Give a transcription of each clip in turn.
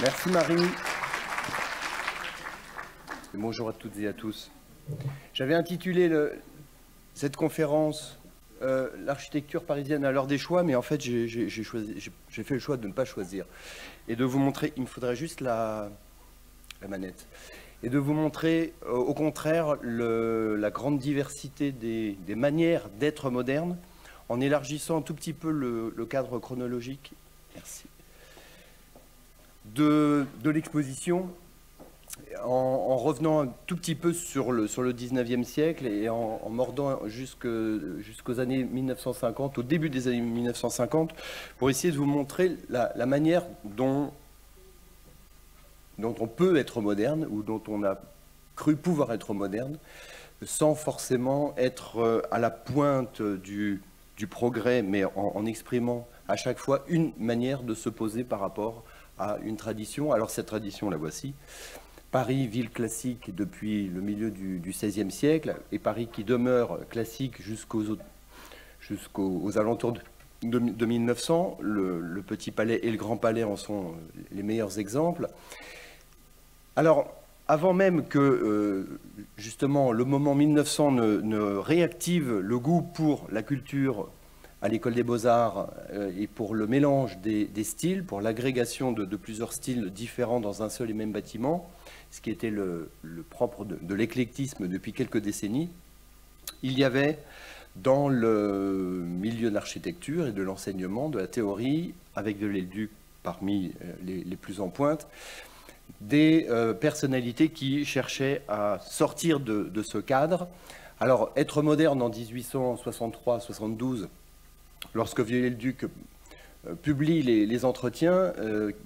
Merci Marie. Et bonjour à toutes et à tous. J'avais intitulé cette conférence l'architecture parisienne à l'heure des choix, mais en fait j'ai fait le choix de ne pas choisir et de vous montrer, il me faudrait juste la manette, et de vous montrer au contraire la grande diversité des manières d'être moderne, en élargissant un tout petit peu le cadre chronologique. Merci. De l'exposition, en revenant un tout petit peu sur le 19e siècle et en mordant jusqu'aux années 1950, au début des années 1950, pour essayer de vous montrer la manière dont on peut être moderne, ou dont on a cru pouvoir être moderne, sans forcément être à la pointe du progrès, mais en exprimant à chaque fois une manière de se poser par rapport à une tradition. Alors cette tradition, la voici. Paris, ville classique depuis le milieu du XVIe siècle, et Paris qui demeure classique jusqu'aux alentours de 1900. Le Petit Palais et le Grand Palais en sont les meilleurs exemples. Alors, avant même que, justement, le moment 1900 ne réactive le goût pour la culture à l'École des Beaux-Arts et pour le mélange des styles, pour l'agrégation de plusieurs styles différents dans un seul et même bâtiment, ce qui était le propre de l'éclectisme depuis quelques décennies, il y avait dans le milieu de l'architecture et de l'enseignement, de la théorie, avec Viollet-le-Duc parmi les plus en pointe, des personnalités qui cherchaient à sortir de ce cadre. Alors, être moderne en 1863-72, lorsque Viollet-le-Duc publie les entretiens,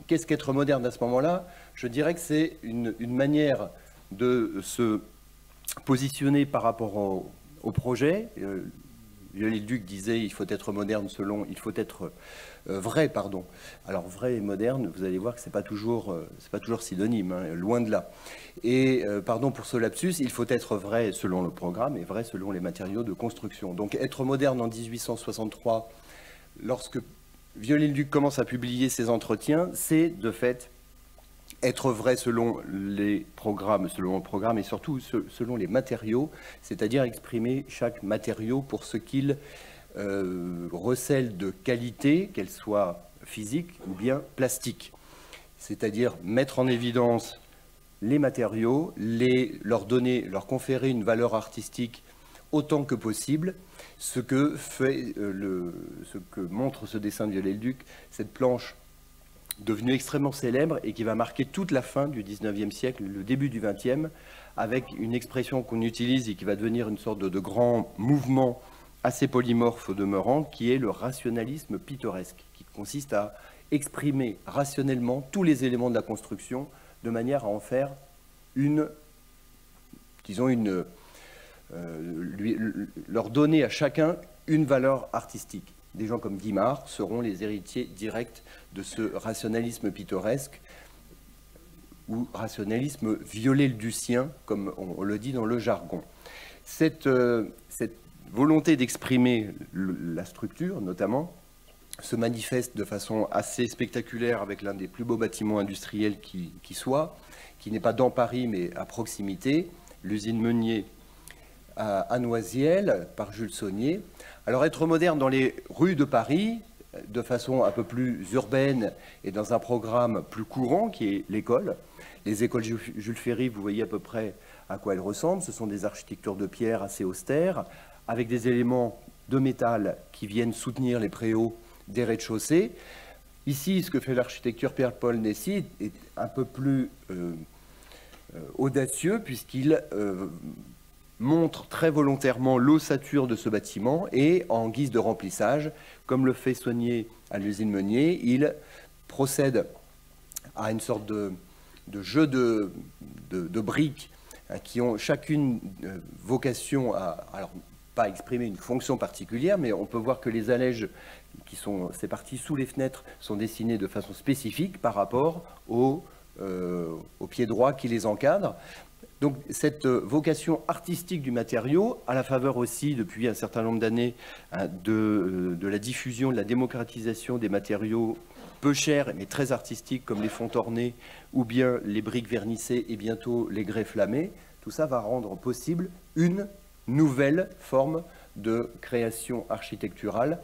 qu'est-ce qu'être moderne à ce moment-là? Je dirais que c'est une manière de se positionner par rapport au projet. Viollet-le-Duc disait il faut être moderne selon, il faut être vrai, pardon. Alors vrai et moderne, vous allez voir que c'est pas toujours synonyme, hein, loin de là. Et pardon pour ce lapsus, il faut être vrai selon le programme et vrai selon les matériaux de construction. Donc être moderne en 1863, lorsque Viollet-le-Duc commence à publier ses entretiens, c'est de fait être vrai selon les programmes, selon le programme et surtout selon les matériaux, c'est-à-dire exprimer chaque matériau pour ce qu'il recèle de qualité, qu'elle soit physique ou bien plastique. C'est-à-dire mettre en évidence les matériaux, leur conférer une valeur artistique autant que possible, ce que montre ce dessin de Viollet-le-Duc, cette planche devenue extrêmement célèbre et qui va marquer toute la fin du 19e siècle, le début du 20e, avec une expression qu'on utilise et qui va devenir une sorte de grand mouvement assez polymorphe au demeurant, qui est le rationalisme pittoresque, qui consiste à exprimer rationnellement tous les éléments de la construction de manière à en faire leur donner à chacun une valeur artistique. Des gens comme Guimard seront les héritiers directs de ce rationalisme pittoresque ou rationalisme viollet-le-ducien, comme on le dit dans le jargon. Cette volonté d'exprimer la structure, notamment, se manifeste de façon assez spectaculaire avec l'un des plus beaux bâtiments industriels qui soit, qui n'est pas dans Paris mais à proximité, l'usine Meunier à Noisiel, par Jules Saunier. Alors être moderne dans les rues de Paris, de façon un peu plus urbaine et dans un programme plus courant qui est l'école. Les écoles Jules Ferry, vous voyez à peu près à quoi elles ressemblent. Ce sont des architectures de pierre assez austères, avec des éléments de métal qui viennent soutenir les préaux des rez-de-chaussée. Ici, ce que fait l'architecture Pierre-Paul Nessy est un peu plus audacieux, puisqu'il montre très volontairement l'ossature de ce bâtiment et en guise de remplissage, comme le fait Saunier à l'usine Meunier, il procède à une sorte de jeu de briques qui ont chacune vocation à, alors pas exprimer une fonction particulière, mais on peut voir que les allèges qui sont ces parties sous les fenêtres sont dessinées de façon spécifique par rapport au pied droit qui les encadre. Donc cette vocation artistique du matériau, à la faveur aussi depuis un certain nombre d'années de la diffusion, de la démocratisation des matériaux peu chers mais très artistiques comme les fonds ornés ou bien les briques vernissées et bientôt les grès flammés. Tout ça va rendre possible une nouvelle forme de création architecturale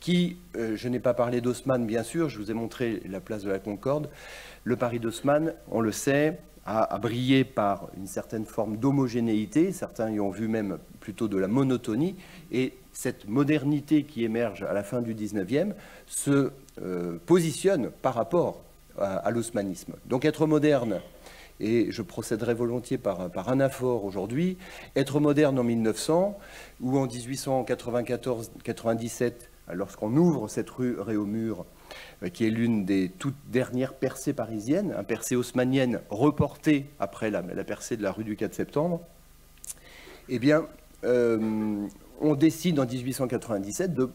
qui, je n'ai pas parlé d'Haussmann bien sûr, je vous ai montré la place de la Concorde. Le Paris d'Haussmann, on le sait, a brillé par une certaine forme d'homogénéité, certains y ont vu même plutôt de la monotonie, et cette modernité qui émerge à la fin du 19e se positionne par rapport à l'haussmannisme. Donc être moderne, et je procéderai volontiers par anaphore aujourd'hui, être moderne en 1900 ou en 1894-97, lorsqu'on ouvre cette rue Réaumur, qui est l'une des toutes dernières percées parisiennes, une percée haussmannienne reportée après la percée de la rue du 4 septembre, eh bien, on décide en 1897 de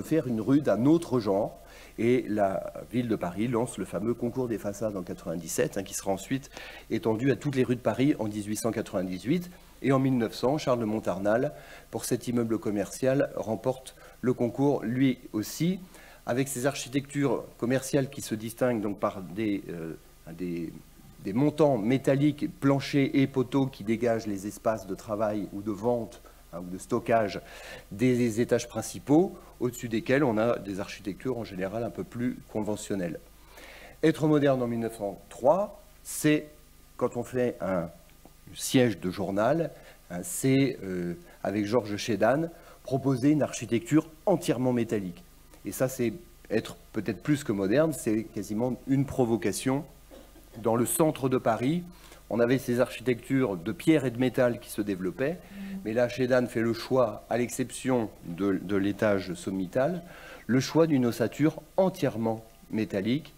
faire une rue d'un autre genre, et la ville de Paris lance le fameux concours des façades en 97, qui sera ensuite étendu à toutes les rues de Paris en 1898. Et en 1900, Charles de Montarnal, pour cet immeuble commercial, remporte le concours lui aussi, avec ses architectures commerciales qui se distinguent donc par des montants métalliques, planchers et poteaux qui dégagent les espaces de travail ou de vente ou de stockage des étages principaux, au-dessus desquels on a des architectures en général un peu plus conventionnelles. Être moderne en 1903, c'est, quand on fait un siège de journal, c'est, avec Georges Chédan, proposer une architecture entièrement métallique. Et ça, c'est être peut-être plus que moderne, c'est quasiment une provocation. Dans le centre de Paris, on avait ces architectures de pierre et de métal qui se développaient, mais là, Chédan fait le choix, à l'exception de l'étage sommital, le choix d'une ossature entièrement métallique.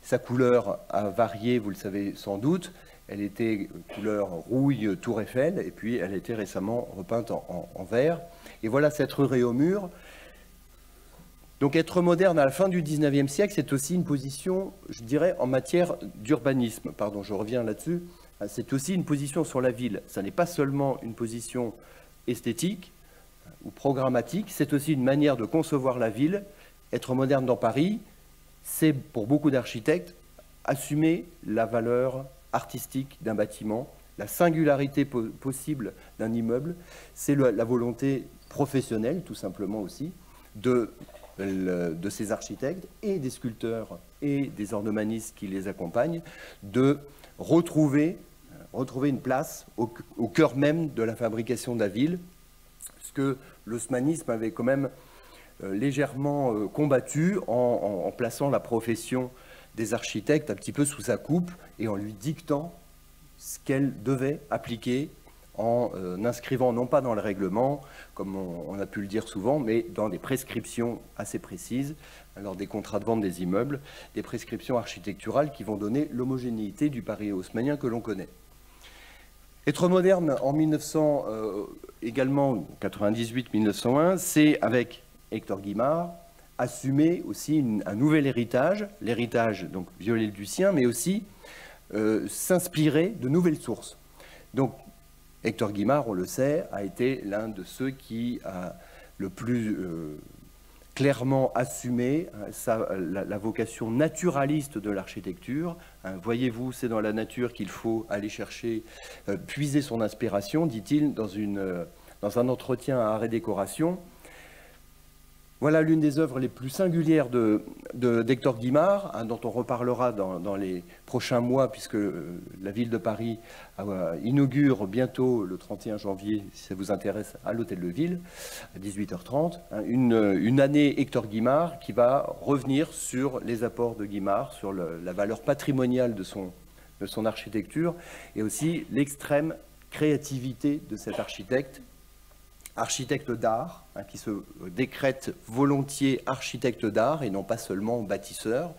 Sa couleur a varié, vous le savez sans doute. Elle était couleur rouille Tour Eiffel, et puis elle a été récemment repeinte en vert. Et voilà cette rue Réaumur. Donc être moderne à la fin du 19e siècle, c'est aussi une position, je dirais, en matière d'urbanisme. Pardon, je reviens là-dessus. C'est aussi une position sur la ville. Ça n'est pas seulement une position esthétique ou programmatique, c'est aussi une manière de concevoir la ville. Être moderne dans Paris, c'est pour beaucoup d'architectes assumer la valeur artistique d'un bâtiment, la singularité possible d'un immeuble, c'est la volonté professionnelle, tout simplement aussi, de ces architectes et des sculpteurs et des ornemanistes qui les accompagnent, de retrouver une place au cœur même de la fabrication de la ville, ce que l'haussmannisme avait quand même légèrement combattu en plaçant la profession des architectes un petit peu sous sa coupe et en lui dictant ce qu'elle devait appliquer, en inscrivant non pas dans le règlement, comme on a pu le dire souvent, mais dans des prescriptions assez précises, lors des contrats de vente des immeubles, des prescriptions architecturales qui vont donner l'homogénéité du Paris haussmannien que l'on connaît. Être moderne en 1900, également 98-1901, c'est avec Hector Guimard assumer aussi un nouvel héritage, l'héritage donc viollet-le-Ducien, mais aussi s'inspirer de nouvelles sources. Donc Hector Guimard, on le sait, a été l'un de ceux qui a le plus clairement assumé la vocation naturaliste de l'architecture. Voyez-vous, c'est dans la nature qu'il faut aller chercher, puiser son inspiration, dit-il dans un entretien à Art et Décoration. Voilà l'une des œuvres les plus singulières d'Hector Guimard, dont on reparlera dans les prochains mois, puisque la ville de Paris inaugure bientôt, le 31 janvier, si ça vous intéresse, à l'Hôtel de Ville, à 18h30, une année Hector Guimard qui va revenir sur les apports de Guimard, sur la valeur patrimoniale de son architecture, et aussi l'extrême créativité de cet architecte d'art, qui se décrète volontiers architecte d'art et non pas seulement bâtisseur.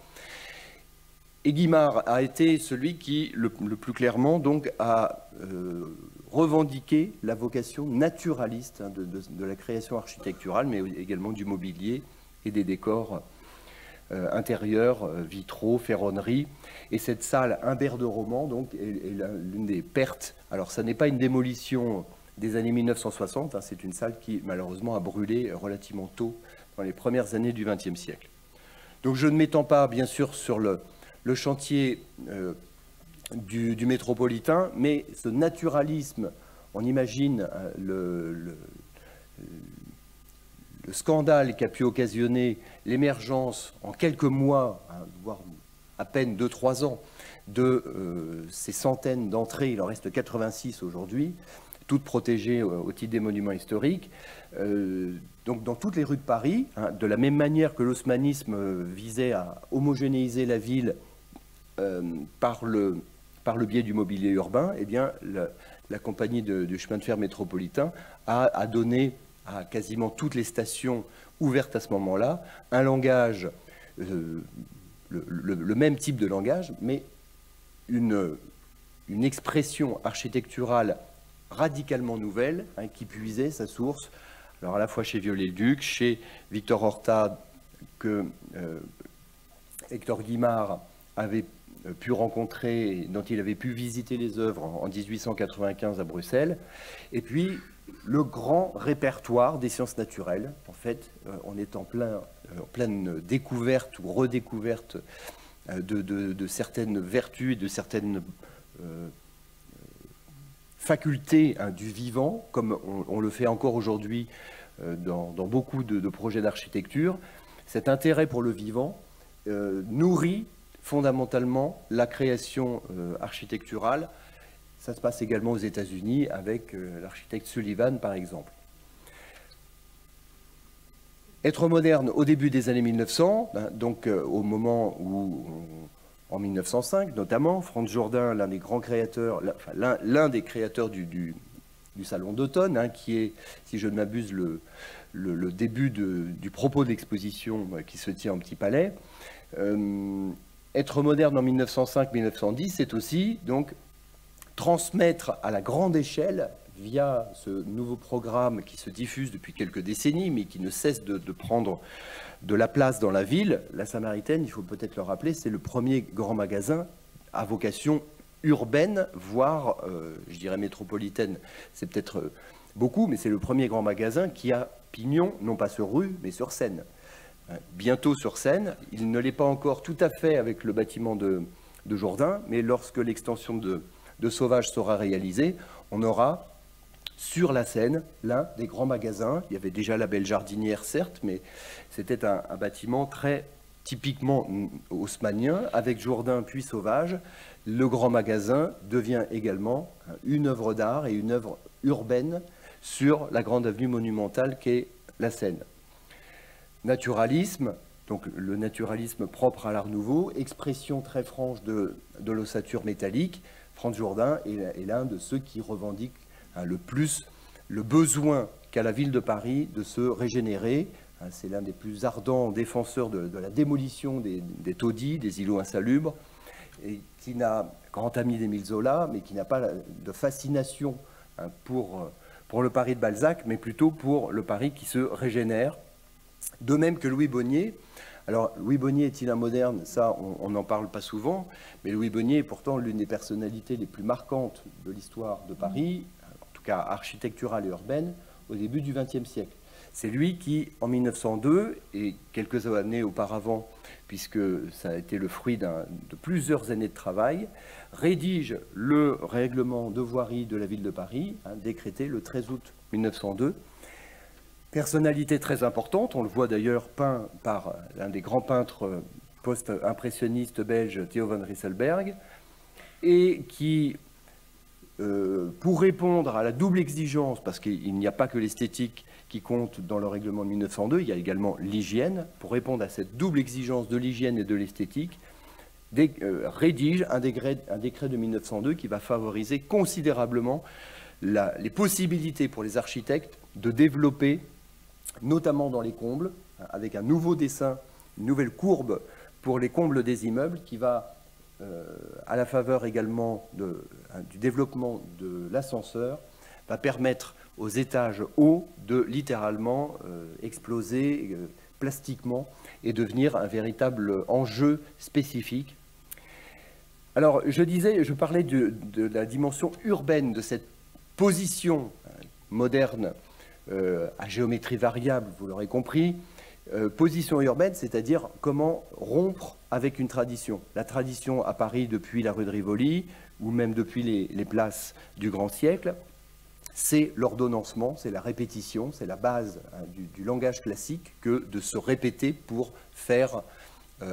Et Guimard a été celui qui, le plus clairement, donc, a revendiqué la vocation naturaliste de la création architecturale, mais également du mobilier et des décors intérieurs, vitraux, ferronneries. Et cette salle Humbert de Roman, donc, est l'une des pertes. Alors, ça n'est pas une démolition des années 1960, c'est une salle qui malheureusement a brûlé relativement tôt, dans les premières années du XXe siècle. Donc je ne m'étends pas, bien sûr, sur le chantier du métropolitain, mais ce naturalisme, on imagine le scandale qui a pu occasionner l'émergence en quelques mois, voire à peine 2-3 ans, de ces centaines d'entrées, il en reste 86 aujourd'hui, toutes protégées au titre des monuments historiques. Donc dans toutes les rues de Paris, de la même manière que l'haussmannisme visait à homogénéiser la ville par le biais du mobilier urbain, eh bien, la compagnie du chemin de fer métropolitain a donné à quasiment toutes les stations ouvertes à ce moment-là un langage, le même type de langage, mais une expression architecturale radicalement nouvelle, qui puisait sa source, alors à la fois chez Viollet-le-Duc, chez Victor Horta, que Hector Guimard avait pu rencontrer, dont il avait pu visiter les œuvres en 1895 à Bruxelles, et puis le grand répertoire des sciences naturelles. En fait, on est en pleine découverte ou redécouverte de certaines vertus et de certaines facultés du vivant, comme on le fait encore aujourd'hui dans beaucoup de projets d'architecture. Cet intérêt pour le vivant nourrit fondamentalement la création architecturale. Ça se passe également aux États-Unis avec l'architecte Sullivan, par exemple. Être moderne au début des années 1900, donc au moment où, en 1905 notamment, Franz Jourdain, l'un des grands créateurs, l'un des créateurs du Salon d'automne, qui est, si je ne m'abuse, le début du propos d'exposition qui se tient au Petit Palais. Être moderne en 1905-1910, c'est aussi donc transmettre à la grande échelle, via ce nouveau programme qui se diffuse depuis quelques décennies, mais qui ne cesse de prendre de la place dans la ville. La Samaritaine, il faut peut-être le rappeler, c'est le premier grand magasin à vocation urbaine, voire, je dirais métropolitaine. C'est peut-être beaucoup, mais c'est le premier grand magasin qui a pignon, non pas sur rue, mais sur Seine. Bientôt sur Seine. Il ne l'est pas encore tout à fait avec le bâtiment de Jourdain, mais lorsque l'extension de Sauvage sera réalisée, on aura sur la Seine l'un des grands magasins. Il y avait déjà la Belle Jardinière, certes, mais c'était un bâtiment très typiquement haussmannien, avec Jourdain puis Sauvage. Le grand magasin devient également une œuvre d'art et une œuvre urbaine sur la grande avenue monumentale qu'est la Seine. Naturalisme, donc le naturalisme propre à l'Art Nouveau, expression très franche de l'ossature métallique. Franz Jourdain est l'un de ceux qui revendiquent le plus le besoin qu'a la ville de Paris de se régénérer. C'est l'un des plus ardents défenseurs de la démolition des taudis, des îlots insalubres, et qui n'a, grand ami d'Émile Zola, mais qui n'a pas de fascination pour le Paris de Balzac, mais plutôt pour le Paris qui se régénère. De même que Louis Bonnier. Alors, Louis Bonnier est-il un moderne? Ça, on n'en parle pas souvent, mais Louis Bonnier est pourtant l'une des personnalités les plus marquantes de l'histoire de Paris, en tout cas architecturale et urbaine, au début du XXe siècle. C'est lui qui, en 1902, et quelques années auparavant, puisque ça a été le fruit de plusieurs années de travail, rédige le règlement de voirie de la ville de Paris, décrété le 13 août 1902, personnalité très importante, on le voit d'ailleurs peint par l'un des grands peintres post-impressionnistes belges, Theo van Rysselberghe, et qui, pour répondre à la double exigence, parce qu'il n'y a pas que l'esthétique qui compte dans le règlement de 1902, il y a également l'hygiène, pour répondre à cette double exigence de l'hygiène et de l'esthétique, rédige un décret de 1902 qui va favoriser considérablement les possibilités pour les architectes de développer, notamment dans les combles, avec un nouveau dessin, une nouvelle courbe pour les combles des immeubles qui va, à la faveur également du développement de l'ascenseur, va permettre aux étages hauts de littéralement exploser plastiquement et devenir un véritable enjeu spécifique. Alors, je parlais de la dimension urbaine de cette position moderne à géométrie variable, vous l'aurez compris, Position urbaine, c'est-à-dire comment rompre avec une tradition. La tradition à Paris depuis la rue de Rivoli, ou même depuis les places du grand siècle, c'est l'ordonnancement, c'est la répétition, c'est la base du langage classique que de se répéter pour faire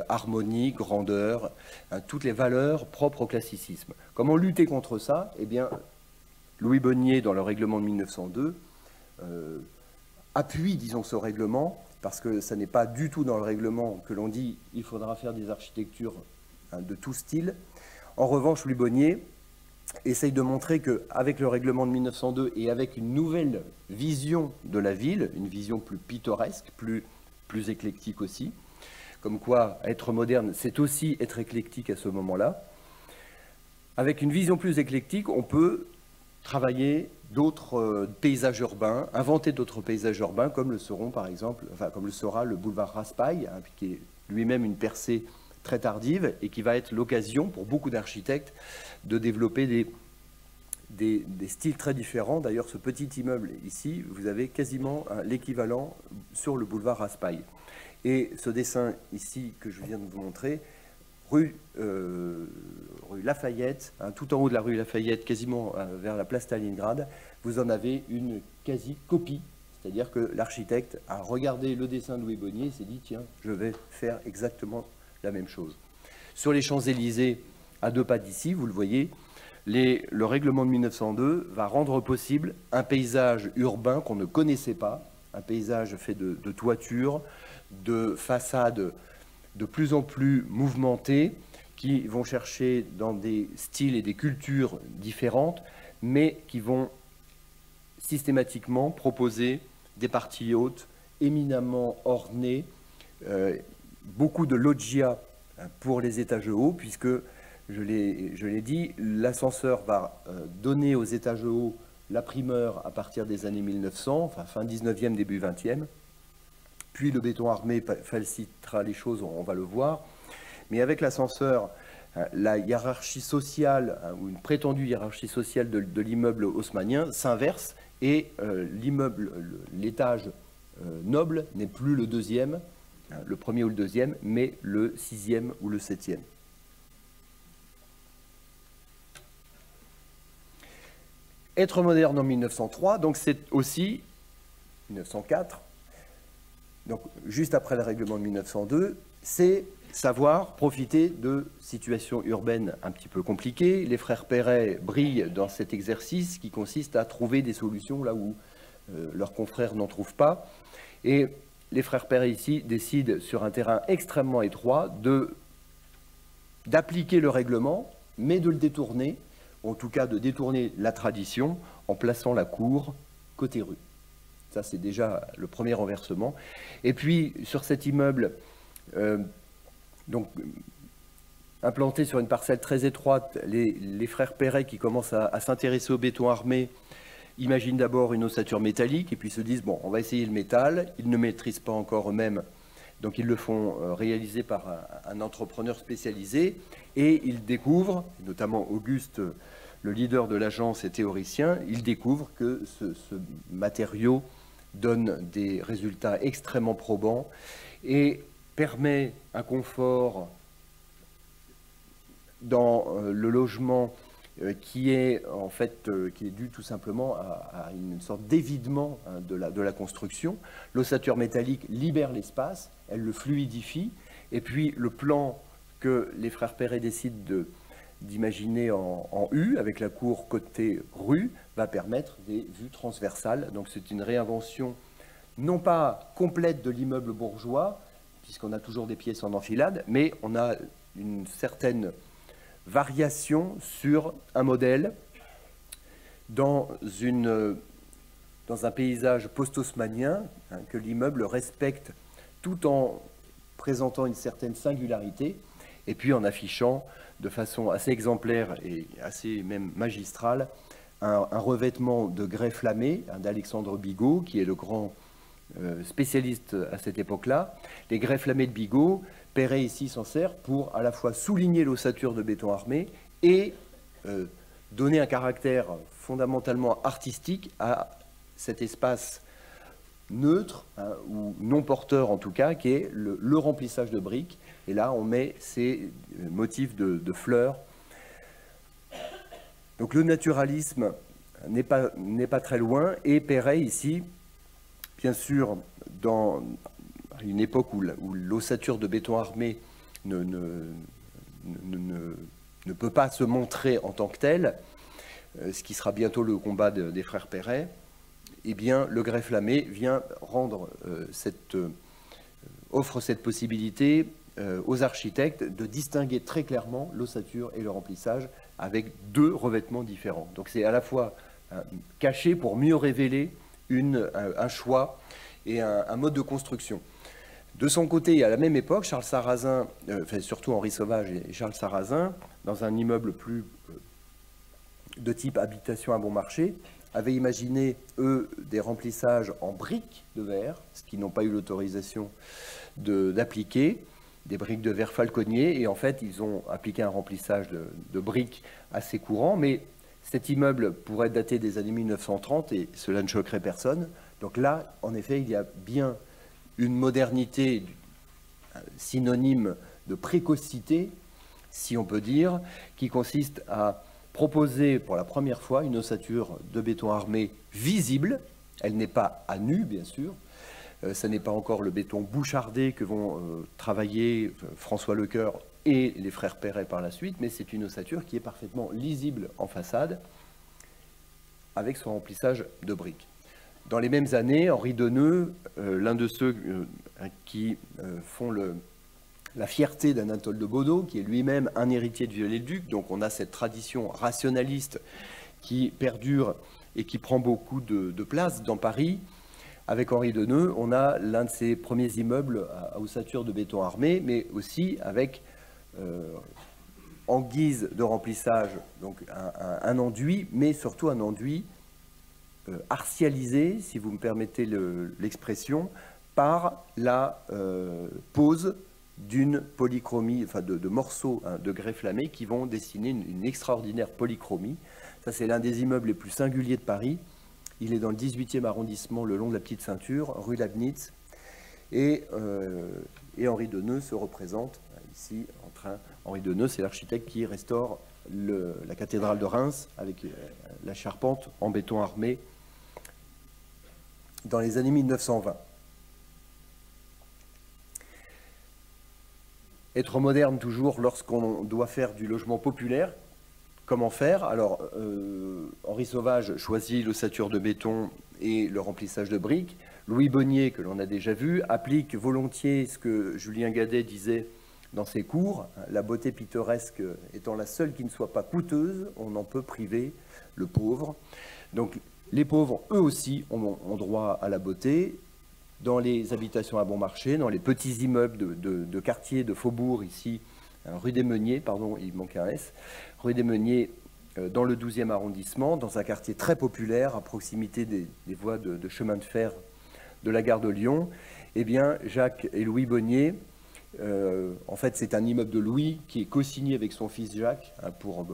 harmonie, grandeur, toutes les valeurs propres au classicisme. Comment lutter contre ça? Eh bien, Louis Bonnier, dans le règlement de 1902, appuie, disons, ce règlement, parce que ça n'est pas du tout dans le règlement que l'on dit il faudra faire des architectures de tout style. En revanche, Louis Bonnier essaye de montrer qu'avec le règlement de 1902 et avec une nouvelle vision de la ville, une vision plus pittoresque, plus éclectique aussi, comme quoi être moderne, c'est aussi être éclectique à ce moment-là. Avec une vision plus éclectique, on peut travailler d'autres paysages urbains, inventer d'autres paysages urbains, comme le seront par exemple, enfin comme le sera le boulevard Raspail, hein, qui est lui-même une percée très tardive et qui va être l'occasion pour beaucoup d'architectes de développer des styles très différents. D'ailleurs, ce petit immeuble ici, vous avez quasiment l'équivalent sur le boulevard Raspail. Et ce dessin ici que je viens de vous montrer, rue Lafayette, hein, tout en haut de la rue Lafayette, quasiment vers la place Stalingrad, vous en avez une quasi-copie. C'est-à-dire que l'architecte a regardé le dessin de Louis Bonnier et s'est dit, tiens, je vais faire exactement la même chose. Sur les Champs-Élysées, à 2 pas d'ici, vous le voyez, le règlement de 1902 va rendre possible un paysage urbain qu'on ne connaissait pas, un paysage fait de toitures, de façades de plus en plus mouvementées, qui vont chercher dans des styles et des cultures différentes, mais qui vont systématiquement proposer des parties hautes éminemment ornées, beaucoup de loggia pour les étages hauts, puisque, je l'ai dit, l'ascenseur va donner aux étages hauts la primeur à partir des années 1900, enfin fin 19e, début 20e. Puis le béton armé facilitera les choses, on va le voir. Mais avec l'ascenseur, la hiérarchie sociale, ou une prétendue hiérarchie sociale de l'immeuble haussmannien s'inverse et l'étage noble n'est plus le deuxième, le premier ou le deuxième, mais le 6e ou le 7e. Être moderne en 1903, donc c'est aussi 1904, donc juste après le règlement de 1902, c'est savoir profiter de situations urbaines un petit peu compliquées. Les frères Perret brillent dans cet exercice qui consiste à trouver des solutions là où leurs confrères n'en trouvent pas. Et les frères Perret ici décident sur un terrain extrêmement étroit d'appliquer le règlement, mais de le détourner, en tout cas de détourner la tradition en plaçant la cour côté rue. Ça, c'est déjà le premier renversement. Et puis, sur cet immeuble, donc, implanté sur une parcelle très étroite, les frères Perret qui commencent à s'intéresser au béton armé imaginent d'abord une ossature métallique et puis se disent, bon, on va essayer le métal. Ils ne maîtrisent pas encore eux-mêmes, donc ils le font réaliser par un entrepreneur spécialisé et ils découvrent, notamment Auguste, le leader de l'agence et théoricien, il découvre que ce matériau donne des résultats extrêmement probants et permet un confort dans le logement qui est en fait qui est dû tout simplement à une sorte d'évidement de la construction. L'ossature métallique libère l'espace, elle le fluidifie, et puis le plan que les frères Perret décident d'imaginer en U, avec la cour côté rue, va permettre des vues transversales. Donc c'est une réinvention non pas complète de l'immeuble bourgeois, puisqu'on a toujours des pièces en enfilade, mais on a une certaine variation sur un modèle dans un paysage post-haussmannien que l'immeuble respecte tout en présentant une certaine singularité et puis en affichant de façon assez exemplaire et assez même magistrale un revêtement de grès flammé d'Alexandre Bigot, qui est le grand spécialiste à cette époque-là. Les grès flammés de Bigot, Perret ici s'en sert pour à la fois souligner l'ossature de béton armé et donner un caractère fondamentalement artistique à cet espace neutre, hein, ou non porteur en tout cas, qui est le remplissage de briques. Et là, on met ces motifs de fleurs. Donc le naturalisme n'est pas très loin, et Perret ici, bien sûr, dans une époque où l'ossature de béton armé ne peut pas se montrer en tant que telle, ce qui sera bientôt le combat des frères Perret, eh bien, le grès flammé vient offre cette possibilité aux architectes de distinguer très clairement l'ossature et le remplissage avec deux revêtements différents. Donc c'est à la fois caché pour mieux révéler un choix et un mode de construction. De son côté, à la même époque, Charles Sarrazin, enfin surtout Henri Sauvage et Charles Sarrazin, dans un immeuble plus de type habitation à bon marché, avaient imaginé, eux, des remplissages en briques de verre, ce qu'ils n'ont pas eu l'autorisation d'appliquer, des briques de verre falconnier, et en fait, ils ont appliqué un remplissage de briques assez courant, mais cet immeuble pourrait dater des années 1930, et cela ne choquerait personne. Donc là, en effet, il y a bien une modernité synonyme de précocité, si on peut dire, qui consiste à proposer pour la première fois une ossature de béton armé visible. Elle n'est pas à nu, bien sûr. Ce n'est pas encore le béton bouchardé que vont travailler François Lecoeur et les frères Perret par la suite, mais c'est une ossature qui est parfaitement lisible en façade avec son remplissage de briques. Dans les mêmes années, Henri Deneux, l'un de ceux qui font la fierté d'Anatole de Baudot, qui est lui-même un héritier de Viollet-le-Duc, donc on a cette tradition rationaliste qui perdure et qui prend beaucoup de place dans Paris. Avec Henri Deneux, on a l'un de ses premiers immeubles à ossature de béton armé, mais aussi avec, en guise de remplissage, donc un enduit, mais surtout un enduit artialisé, si vous me permettez l'expression, par la pose d'une polychromie, enfin de morceaux de grès flammé qui vont dessiner une extraordinaire polychromie. Ça, c'est l'un des immeubles les plus singuliers de Paris. Il est dans le 18e arrondissement, le long de la Petite Ceinture, rue Leibniz. Et Henri Deneux se représente ici en train. Henri Deneux, c'est l'architecte qui restaure la cathédrale de Reims avec la charpente en béton armé dans les années 1920. Être moderne toujours lorsqu'on doit faire du logement populaire. Comment faire? Alors, Henri Sauvage choisit l'ossature de béton et le remplissage de briques. Louis Bonnier, que l'on a déjà vu, applique volontiers ce que Julien Gadet disait dans ses cours. La beauté pittoresque étant la seule qui ne soit pas coûteuse, on en peut priver le pauvre. Donc, les pauvres, eux aussi, ont droit à la beauté. Dans les habitations à bon marché, dans les petits immeubles de quartier, de faubourg, ici, rue des Meuniers, pardon, il manque un S, rue des Meuniers, dans le 12e arrondissement, dans un quartier très populaire, à proximité des voies de chemin de fer de la gare de Lyon, eh bien, Jacques et Louis Bonnier, en fait, c'est un immeuble de Louis qui est co-signé avec son fils Jacques, hein, pour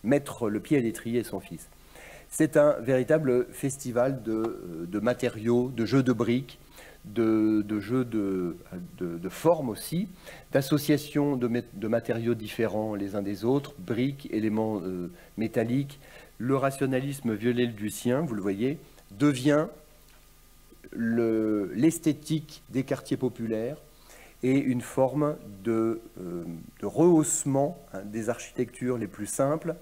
mettre le pied à l'étrier son fils. C'est un véritable festival de matériaux, de jeux de briques, de jeux de formes aussi, d'associations de matériaux différents les uns des autres, briques, éléments métalliques. Le rationalisme Viollet-le-Ducien, vous le voyez, devient l'esthétique des quartiers populaires et une forme de rehaussement, hein, des architectures les plus simples.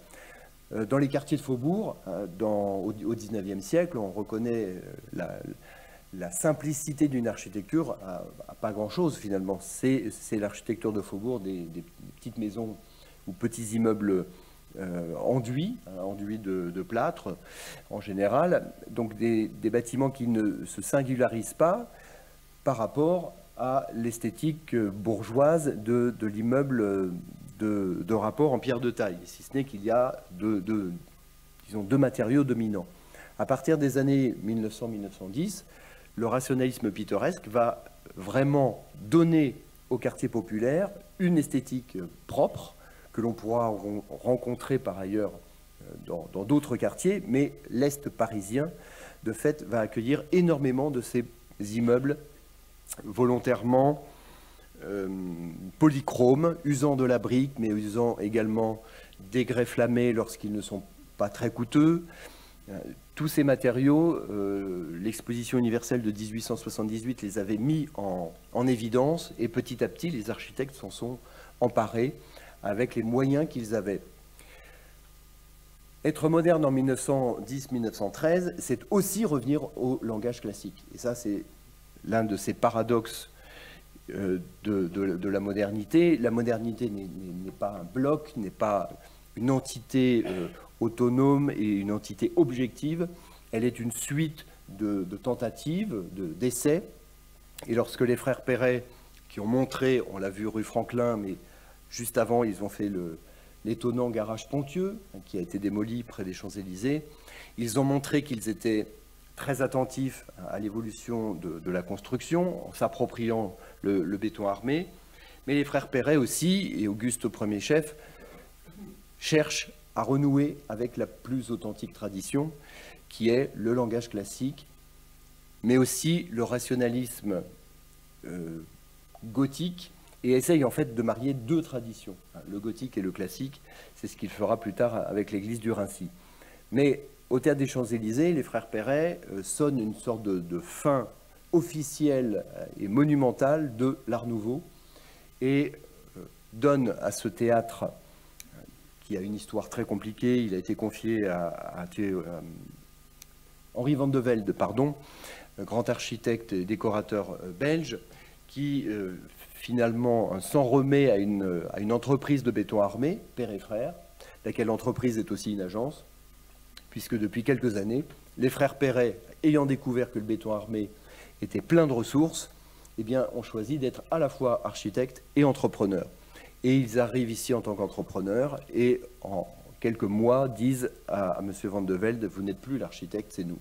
Dans les quartiers de faubourg, au XIXe siècle, on reconnaît la simplicité d'une architecture à pas grand-chose finalement. C'est l'architecture de faubourg, des petites maisons ou petits immeubles enduits de plâtre en général. Donc des bâtiments qui ne se singularisent pas par rapport à l'esthétique bourgeoise de l'immeuble de rapport en pierre de taille, si ce n'est qu'il y a disons, deux matériaux dominants. À partir des années 1900-1910, le rationalisme pittoresque va vraiment donner au quartier populaire une esthétique propre que l'on pourra rencontrer par ailleurs dans d'autres quartiers, mais l'Est parisien de fait, va accueillir énormément de ces immeubles volontairement polychromes, usant de la brique, mais usant également des grès flammés lorsqu'ils ne sont pas très coûteux. Tous ces matériaux, l'exposition universelle de 1878 les avait mis en évidence, et petit à petit, les architectes s'en sont emparés avec les moyens qu'ils avaient. Être moderne en 1910-1913, c'est aussi revenir au langage classique. Et ça, c'est l'un de ces paradoxes de la modernité. La modernité n'est pas un bloc, n'est pas une entité autonome et une entité objective. Elle est une suite de tentatives, d'essais. Et lorsque les frères Perret, qui ont montré, on l'a vu rue Franklin, mais juste avant, ils ont fait l'étonnant garage Pontieux, qui a été démoli près des Champs-Élysées, ils ont montré qu'ils étaient très attentifs à l'évolution de la construction, en s'appropriant le béton armé. Mais les frères Perret aussi, et Auguste au premier chef, cherchent à renouer avec la plus authentique tradition, qui est le langage classique, mais aussi le rationalisme gothique, et essaye en fait de marier deux traditions, le gothique et le classique. C'est ce qu'il fera plus tard avec l'église du Raincy. Mais au théâtre des Champs-Élysées, les frères Perret sonnent une sorte de fin officielle et monumentale de l'Art Nouveau et donnent à ce théâtre, qui a une histoire très compliquée, il a été confié à Henri van de Velde, pardon, grand architecte et décorateur belge, qui finalement s'en remet à une entreprise de béton armé, Père et Frères, laquelle entreprise est aussi une agence, puisque depuis quelques années, les frères Perret, ayant découvert que le béton armé était plein de ressources, eh bien, ont choisi d'être à la fois architectes et entrepreneurs. Et ils arrivent ici en tant qu'entrepreneurs et en quelques mois disent à M. Van de Velde, vous n'êtes plus l'architecte, c'est nous,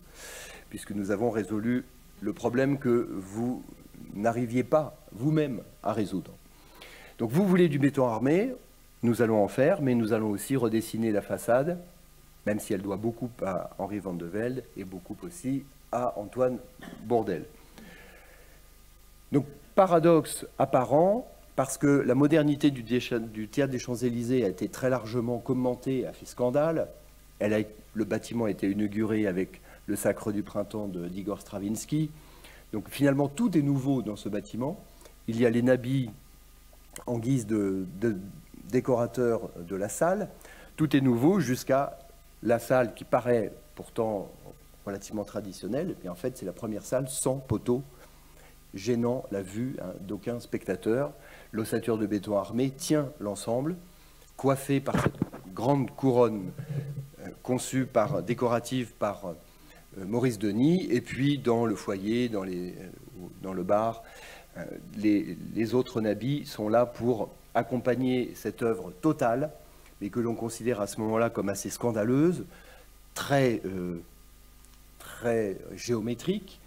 puisque nous avons résolu le problème que vous n'arriviez pas vous-même à résoudre. Donc vous voulez du béton armé, nous allons en faire, mais nous allons aussi redessiner la façade, même si elle doit beaucoup à Henri Van de Velde et beaucoup aussi à Antoine Bourdelle. Donc paradoxe apparent, parce que la modernité du théâtre des Champs-Élysées a été très largement commentée, a fait scandale. Le bâtiment a été inauguré avec le Sacre du Printemps d'Igor Stravinsky. Donc finalement, tout est nouveau dans ce bâtiment. Il y a les nabis en guise de décorateurs de la salle. Tout est nouveau jusqu'à la salle qui paraît pourtant relativement traditionnelle. Et en fait, c'est la première salle sans poteaux, gênant la vue d'aucun spectateur. L'ossature de béton armé tient l'ensemble, coiffée par cette grande couronne conçue décorative par Maurice Denis, et puis dans le foyer, dans le bar, les autres nabis sont là pour accompagner cette œuvre totale, mais que l'on considère à ce moment-là comme assez scandaleuse, très géométrique,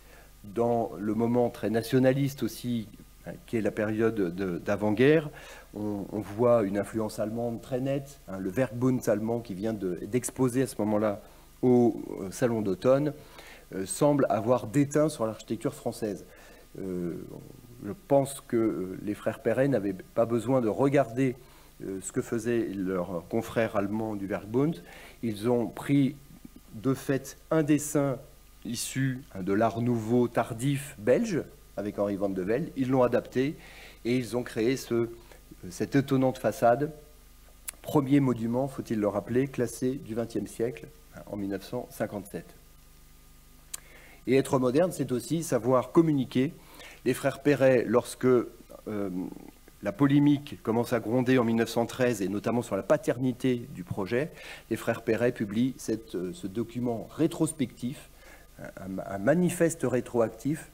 dans le moment très nationaliste aussi, qui est la période d'avant-guerre. On voit une influence allemande très nette, le Werkbund allemand qui vient d'exposer à ce moment-là au Salon d'automne, semble avoir déteint sur l'architecture française. Je pense que les frères Perret n'avaient pas besoin de regarder ce que faisaient leurs confrères allemands du Werkbund. Ils ont pris de fait un dessin issu de l'art nouveau tardif belge, avec Henri Van de Velde, ils l'ont adapté et ils ont créé cette étonnante façade, premier monument, faut-il le rappeler, classé du XXe siècle, en 1957. Et être moderne, c'est aussi savoir communiquer. Les frères Perret, lorsque la polémique commence à gronder en 1913, et notamment sur la paternité du projet, les frères Perret publient ce document rétrospectif, un manifeste rétroactif,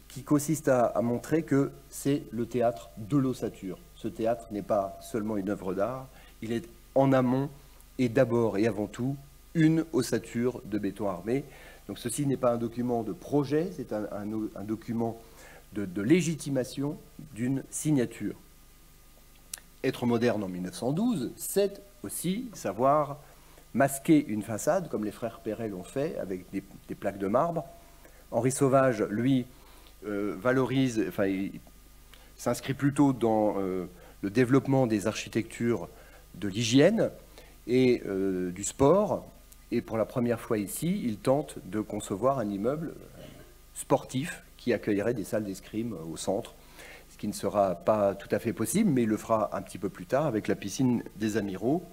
qui consiste à montrer que c'est le théâtre de l'ossature. Ce théâtre n'est pas seulement une œuvre d'art, il est en amont et d'abord et avant tout une ossature de béton armé. Donc ceci n'est pas un document de projet, c'est un document de légitimation d'une signature. Être moderne en 1912, c'est aussi savoir masquer une façade, comme les frères Perret l'ont fait, avec des plaques de marbre. Henri Sauvage, lui, valorise, enfin, il s'inscrit plutôt dans le développement des architectures de l'hygiène et du sport. Et pour la première fois ici, il tente de concevoir un immeuble sportif qui accueillerait des salles d'escrime au centre, ce qui ne sera pas tout à fait possible, mais il le fera un petit peu plus tard avec la piscine des Amiraux.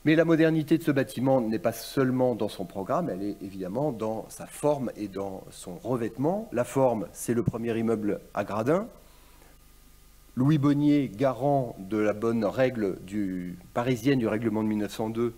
Mais la modernité de ce bâtiment n'est pas seulement dans son programme, elle est évidemment dans sa forme et dans son revêtement. La forme, c'est le premier immeuble à gradins. Louis Bonnier, garant de la bonne règle parisienne du règlement de 1902,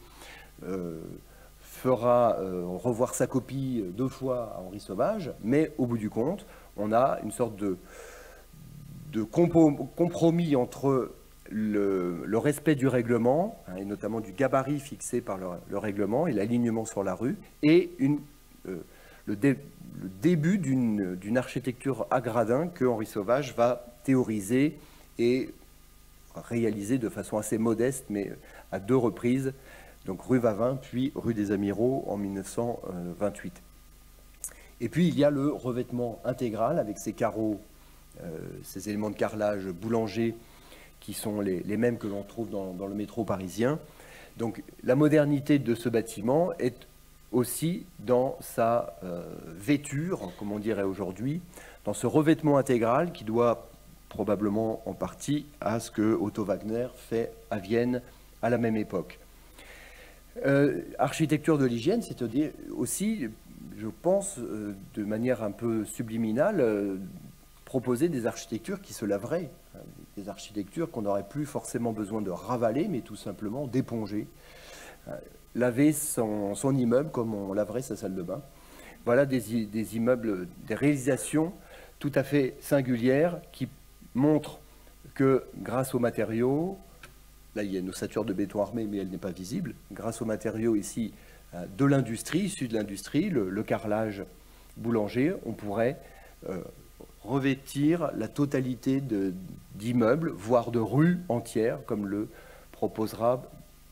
fera revoir sa copie 2 fois à Henri Sauvage, mais au bout du compte, on a une sorte de compromis entre le respect du règlement, hein, et notamment du gabarit fixé par le règlement et l'alignement sur la rue, et le début d'une architecture à gradins que Henri Sauvage va théoriser et réaliser de façon assez modeste, mais à 2 reprises, donc rue Vavin, puis rue des Amiraux en 1928. Et puis il y a le revêtement intégral avec ces carreaux, ces éléments de carrelage boulanger qui sont les mêmes que l'on trouve dans le métro parisien. Donc la modernité de ce bâtiment est aussi dans sa vêture, comme on dirait aujourd'hui, dans ce revêtement intégral qui doit probablement en partie à ce que Otto Wagner fait à Vienne à la même époque. Architecture de l'hygiène, c'est aussi, je pense, de manière un peu subliminale, proposer des architectures qui se laveraient, des architectures qu'on n'aurait plus forcément besoin de ravaler, mais tout simplement d'éponger, laver son immeuble comme on laverait sa salle de bain. Voilà des immeubles, des réalisations tout à fait singulières qui montrent que grâce aux matériaux, là, il y a une ossature de béton armé, mais elle n'est pas visible. Grâce aux matériaux ici de l'industrie, issus de l'industrie, le carrelage boulanger, on pourrait revêtir la totalité d'immeubles, voire de rues entières, comme le proposera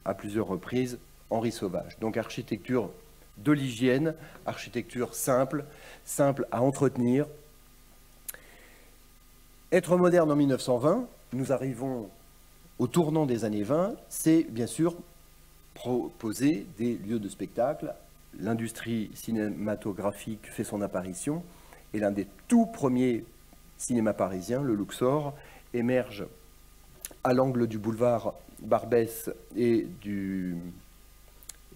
à plusieurs reprises Henri Sauvage. Donc architecture de l'hygiène, architecture simple à entretenir. Être moderne en 1920, nous arrivons au tournant des années 20, c'est bien sûr proposer des lieux de spectacle. L'industrie cinématographique fait son apparition et l'un des tout premiers cinémas parisiens, le Luxor, émerge à l'angle du boulevard Barbès et du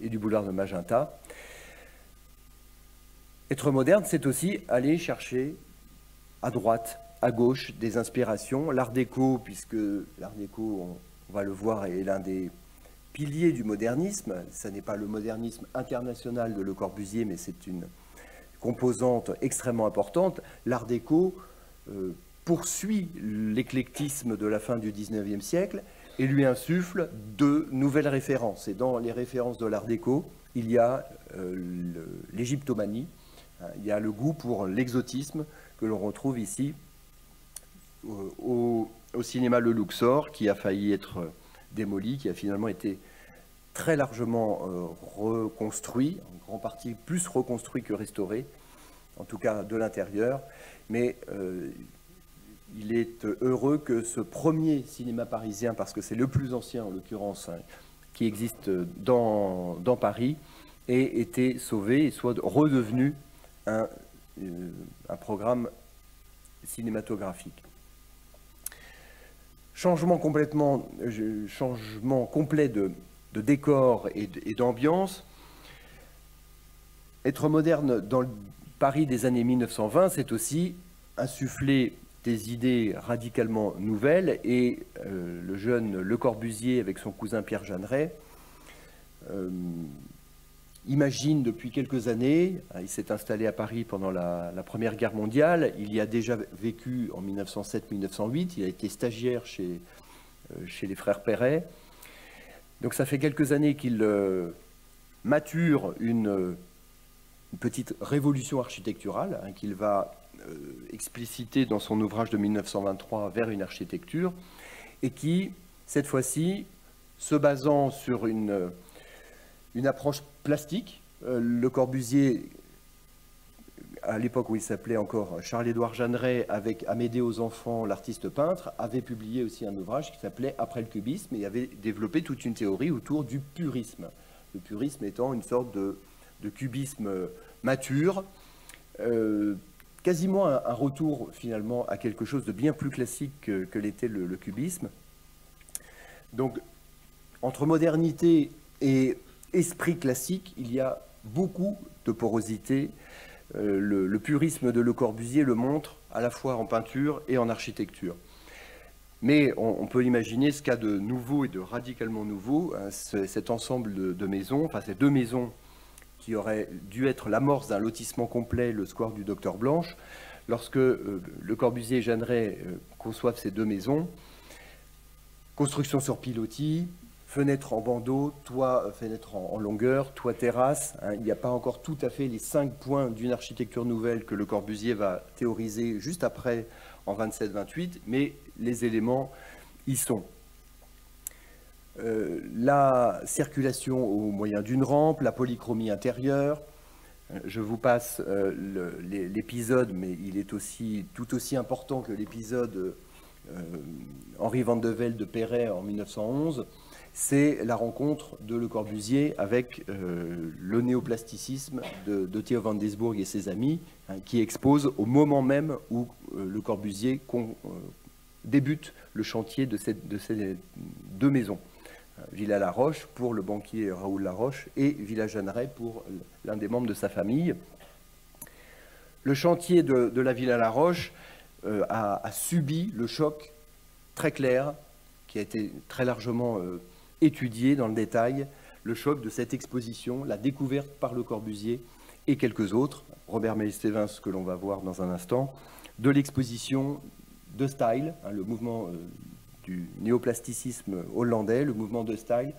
boulevard de Magenta. Être moderne, c'est aussi aller chercher à droite, à gauche, des inspirations. L'art déco, puisque l'art déco, on va le voir, est l'un des piliers du modernisme. Ce n'est pas le modernisme international de Le Corbusier, mais c'est une composante extrêmement importante. L'art déco poursuit l'éclectisme de la fin du XIXe siècle et lui insuffle de nouvelles références. Et dans les références de l'art déco, il y a l'égyptomanie, il y a le goût pour l'exotisme que l'on retrouve ici au cinéma Le Luxor, qui a failli être démoli, qui a finalement été très largement reconstruit, en grande partie plus reconstruit que restauré, en tout cas de l'intérieur. Mais il est heureux que ce premier cinéma parisien, parce que c'est le plus ancien en l'occurrence, hein, qui existe dans Paris, ait été sauvé et soit redevenu un programme cinématographique. Changement complet de décor et d'ambiance. Être moderne dans le Paris des années 1920, c'est aussi insuffler des idées radicalement nouvelles, et le jeune Le Corbusier, avec son cousin Pierre Jeanneret, imagine depuis quelques années, il s'est installé à Paris pendant la Première Guerre mondiale, il y a déjà vécu en 1907-1908, il a été stagiaire chez les frères Perret. Donc ça fait quelques années qu'il mature une petite révolution architecturale, hein, qu'il va expliciter dans son ouvrage de 1923 Vers une architecture, et qui, cette fois-ci, se basant sur une une approche plastique. Le Corbusier, à l'époque où il s'appelait encore Charles-Édouard Jeanneret, avec Amédée aux enfants, l'artiste peintre, avait publié aussi un ouvrage qui s'appelait Après le cubisme et avait développé toute une théorie autour du purisme. Le purisme étant une sorte de cubisme mature, quasiment un retour finalement à quelque chose de bien plus classique que l'était le cubisme. Donc, entre modernité et esprit classique, il y a beaucoup de porosité. Le purisme de Le Corbusier le montre à la fois en peinture et en architecture. Mais on peut imaginer ce qu'a de nouveau et de radicalement nouveau, hein, cet ensemble de maisons, enfin ces deux maisons qui auraient dû être l'amorce d'un lotissement complet, le square du Docteur Blanche. Lorsque Le Corbusier et Jeanneret conçoivent ces deux maisons, construction sur pilotis, fenêtres en bandeau, toit, fenêtres en longueur, toit terrasse. Hein, il n'y a pas encore tout à fait les 5 points d'une architecture nouvelle que Le Corbusier va théoriser juste après, en 27-28, mais les éléments y sont. La circulation au moyen d'une rampe, la polychromie intérieure. Je vous passe l'épisode, mais il est tout aussi important que l'épisode Henri van de Velde de Perret en 1911. C'est la rencontre de Le Corbusier avec le néoplasticisme de Theo van Doesburg et ses amis, hein, qui exposent au moment même où Le Corbusier débute le chantier de ces deux maisons. Villa Laroche pour le banquier Raoul Laroche et Villa Jeanneret pour l'un des membres de sa famille. Le chantier de la Villa Laroche a subi le choc très clair, qui a été très largement étudié dans le détail, le choc de cette exposition, la découverte par Le Corbusier et quelques autres, Robert Melis-Stevens que l'on va voir dans un instant, de l'exposition de Style, hein, le mouvement du néoplasticisme hollandais, le mouvement de Style,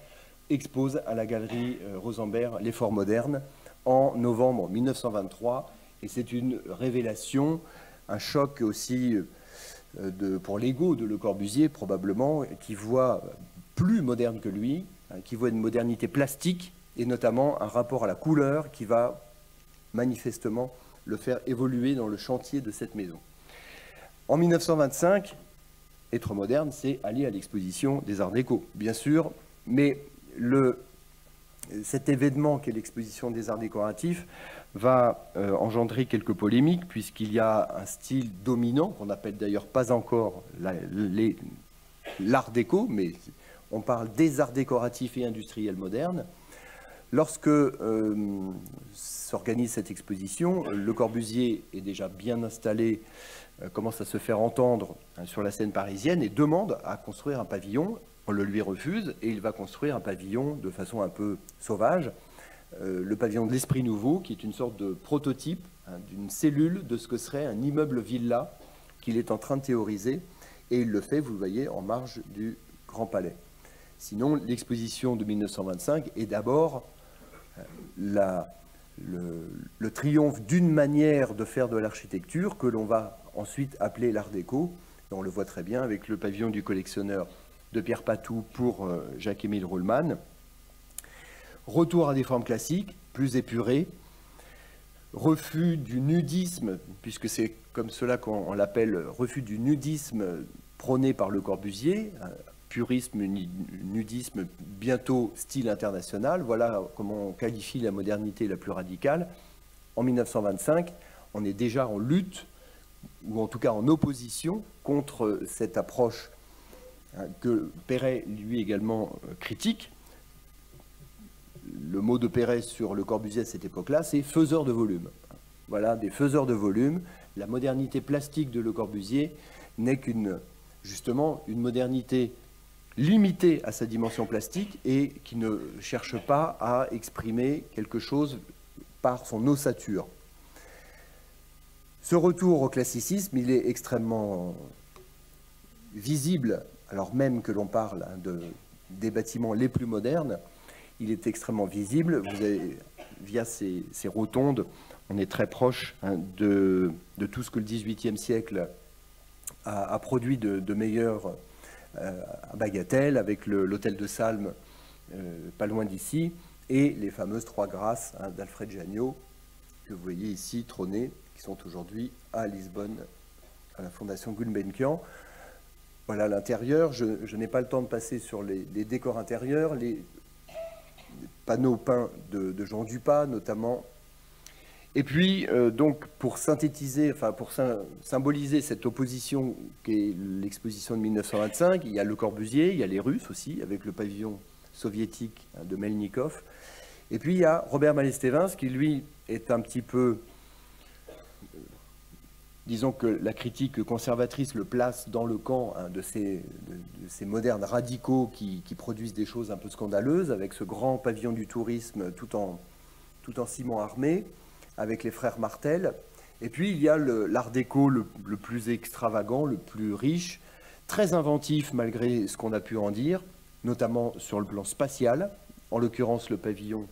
expose à la galerie Rosenberg l'effort moderne en novembre 1923. Et c'est une révélation, un choc aussi pour l'ego de Le Corbusier, probablement, qui voit plus moderne que lui, hein, qui voit une modernité plastique et notamment un rapport à la couleur qui va manifestement le faire évoluer dans le chantier de cette maison. En 1925, être moderne, c'est aller à l'exposition des Arts Déco, bien sûr, mais cet événement qu'est l'exposition des Arts décoratifs va engendrer quelques polémiques, puisqu'il y a un style dominant, qu'on n'appelle d'ailleurs pas encore l'art déco, mais on parle des arts décoratifs et industriels modernes. Lorsque s'organise cette exposition, Le Corbusier est déjà bien installé, commence à se faire entendre sur la scène parisienne et demande à construire un pavillon. On le lui refuse et il va construire un pavillon de façon un peu sauvage, le pavillon de l'Esprit Nouveau, qui est une sorte de prototype, hein, d'une cellule de ce que serait un immeuble villa qu'il est en train de théoriser, et il le fait, vous le voyez, en marge du Grand Palais. Sinon, l'exposition de 1925 est d'abord le triomphe d'une manière de faire de l'architecture que l'on va ensuite appeler l'art déco. Et on le voit très bien avec le pavillon du collectionneur de Pierre Patou pour Jacques-Émile Ruhlmann. Retour à des formes classiques, plus épurées. Refus du nudisme, puisque c'est comme cela qu'on l'appelle, refus du nudisme prôné par Le Corbusier, purisme, nudisme, bientôt style international. Voilà comment on qualifie la modernité la plus radicale. En 1925, on est déjà en lutte, ou en tout cas en opposition, contre cette approche que Perret, lui également, critique. Le mot de Perret sur Le Corbusier à cette époque-là, c'est faiseur de volume. Voilà, des faiseurs de volume. La modernité plastique de Le Corbusier n'est justement une modernité limitée à sa dimension plastique et qui ne cherche pas à exprimer quelque chose par son ossature. Ce retour au classicisme, il est extrêmement visible, alors même que l'on parle des bâtiments les plus modernes, il est extrêmement visible. Vous avez, via ces rotondes, on est très proche de tout ce que le XVIIIe siècle a produit de meilleur à Bagatelle, avec l'hôtel de Salm, pas loin d'ici. et les fameuses trois grâces d'Alfred Janniot, que vous voyez ici trôner, qui sont aujourd'hui à Lisbonne, à la Fondation Gulbenkian. Voilà l'intérieur. Je n'ai pas le temps de passer sur les décors intérieurs, les panneaux peints de Jean Dupas notamment. Et puis, donc, pour synthétiser, enfin, pour symboliser cette opposition qu'est l'exposition de 1925, il y a Le Corbusier, il y a les Russes aussi, avec le pavillon soviétique de Melnikov. Et puis, il y a Robert Mallet-Stevens, qui, lui, est un petit peu... disons que la critique conservatrice le place dans le camp de ces modernes radicaux qui produisent des choses un peu scandaleuses, avec ce grand pavillon du tourisme tout en ciment armé, avec les frères Martel. Et puis il y a l'art déco le plus extravagant, le plus riche, très inventif malgré ce qu'on a pu en dire, notamment sur le plan spatial. En l'occurrence, le pavillon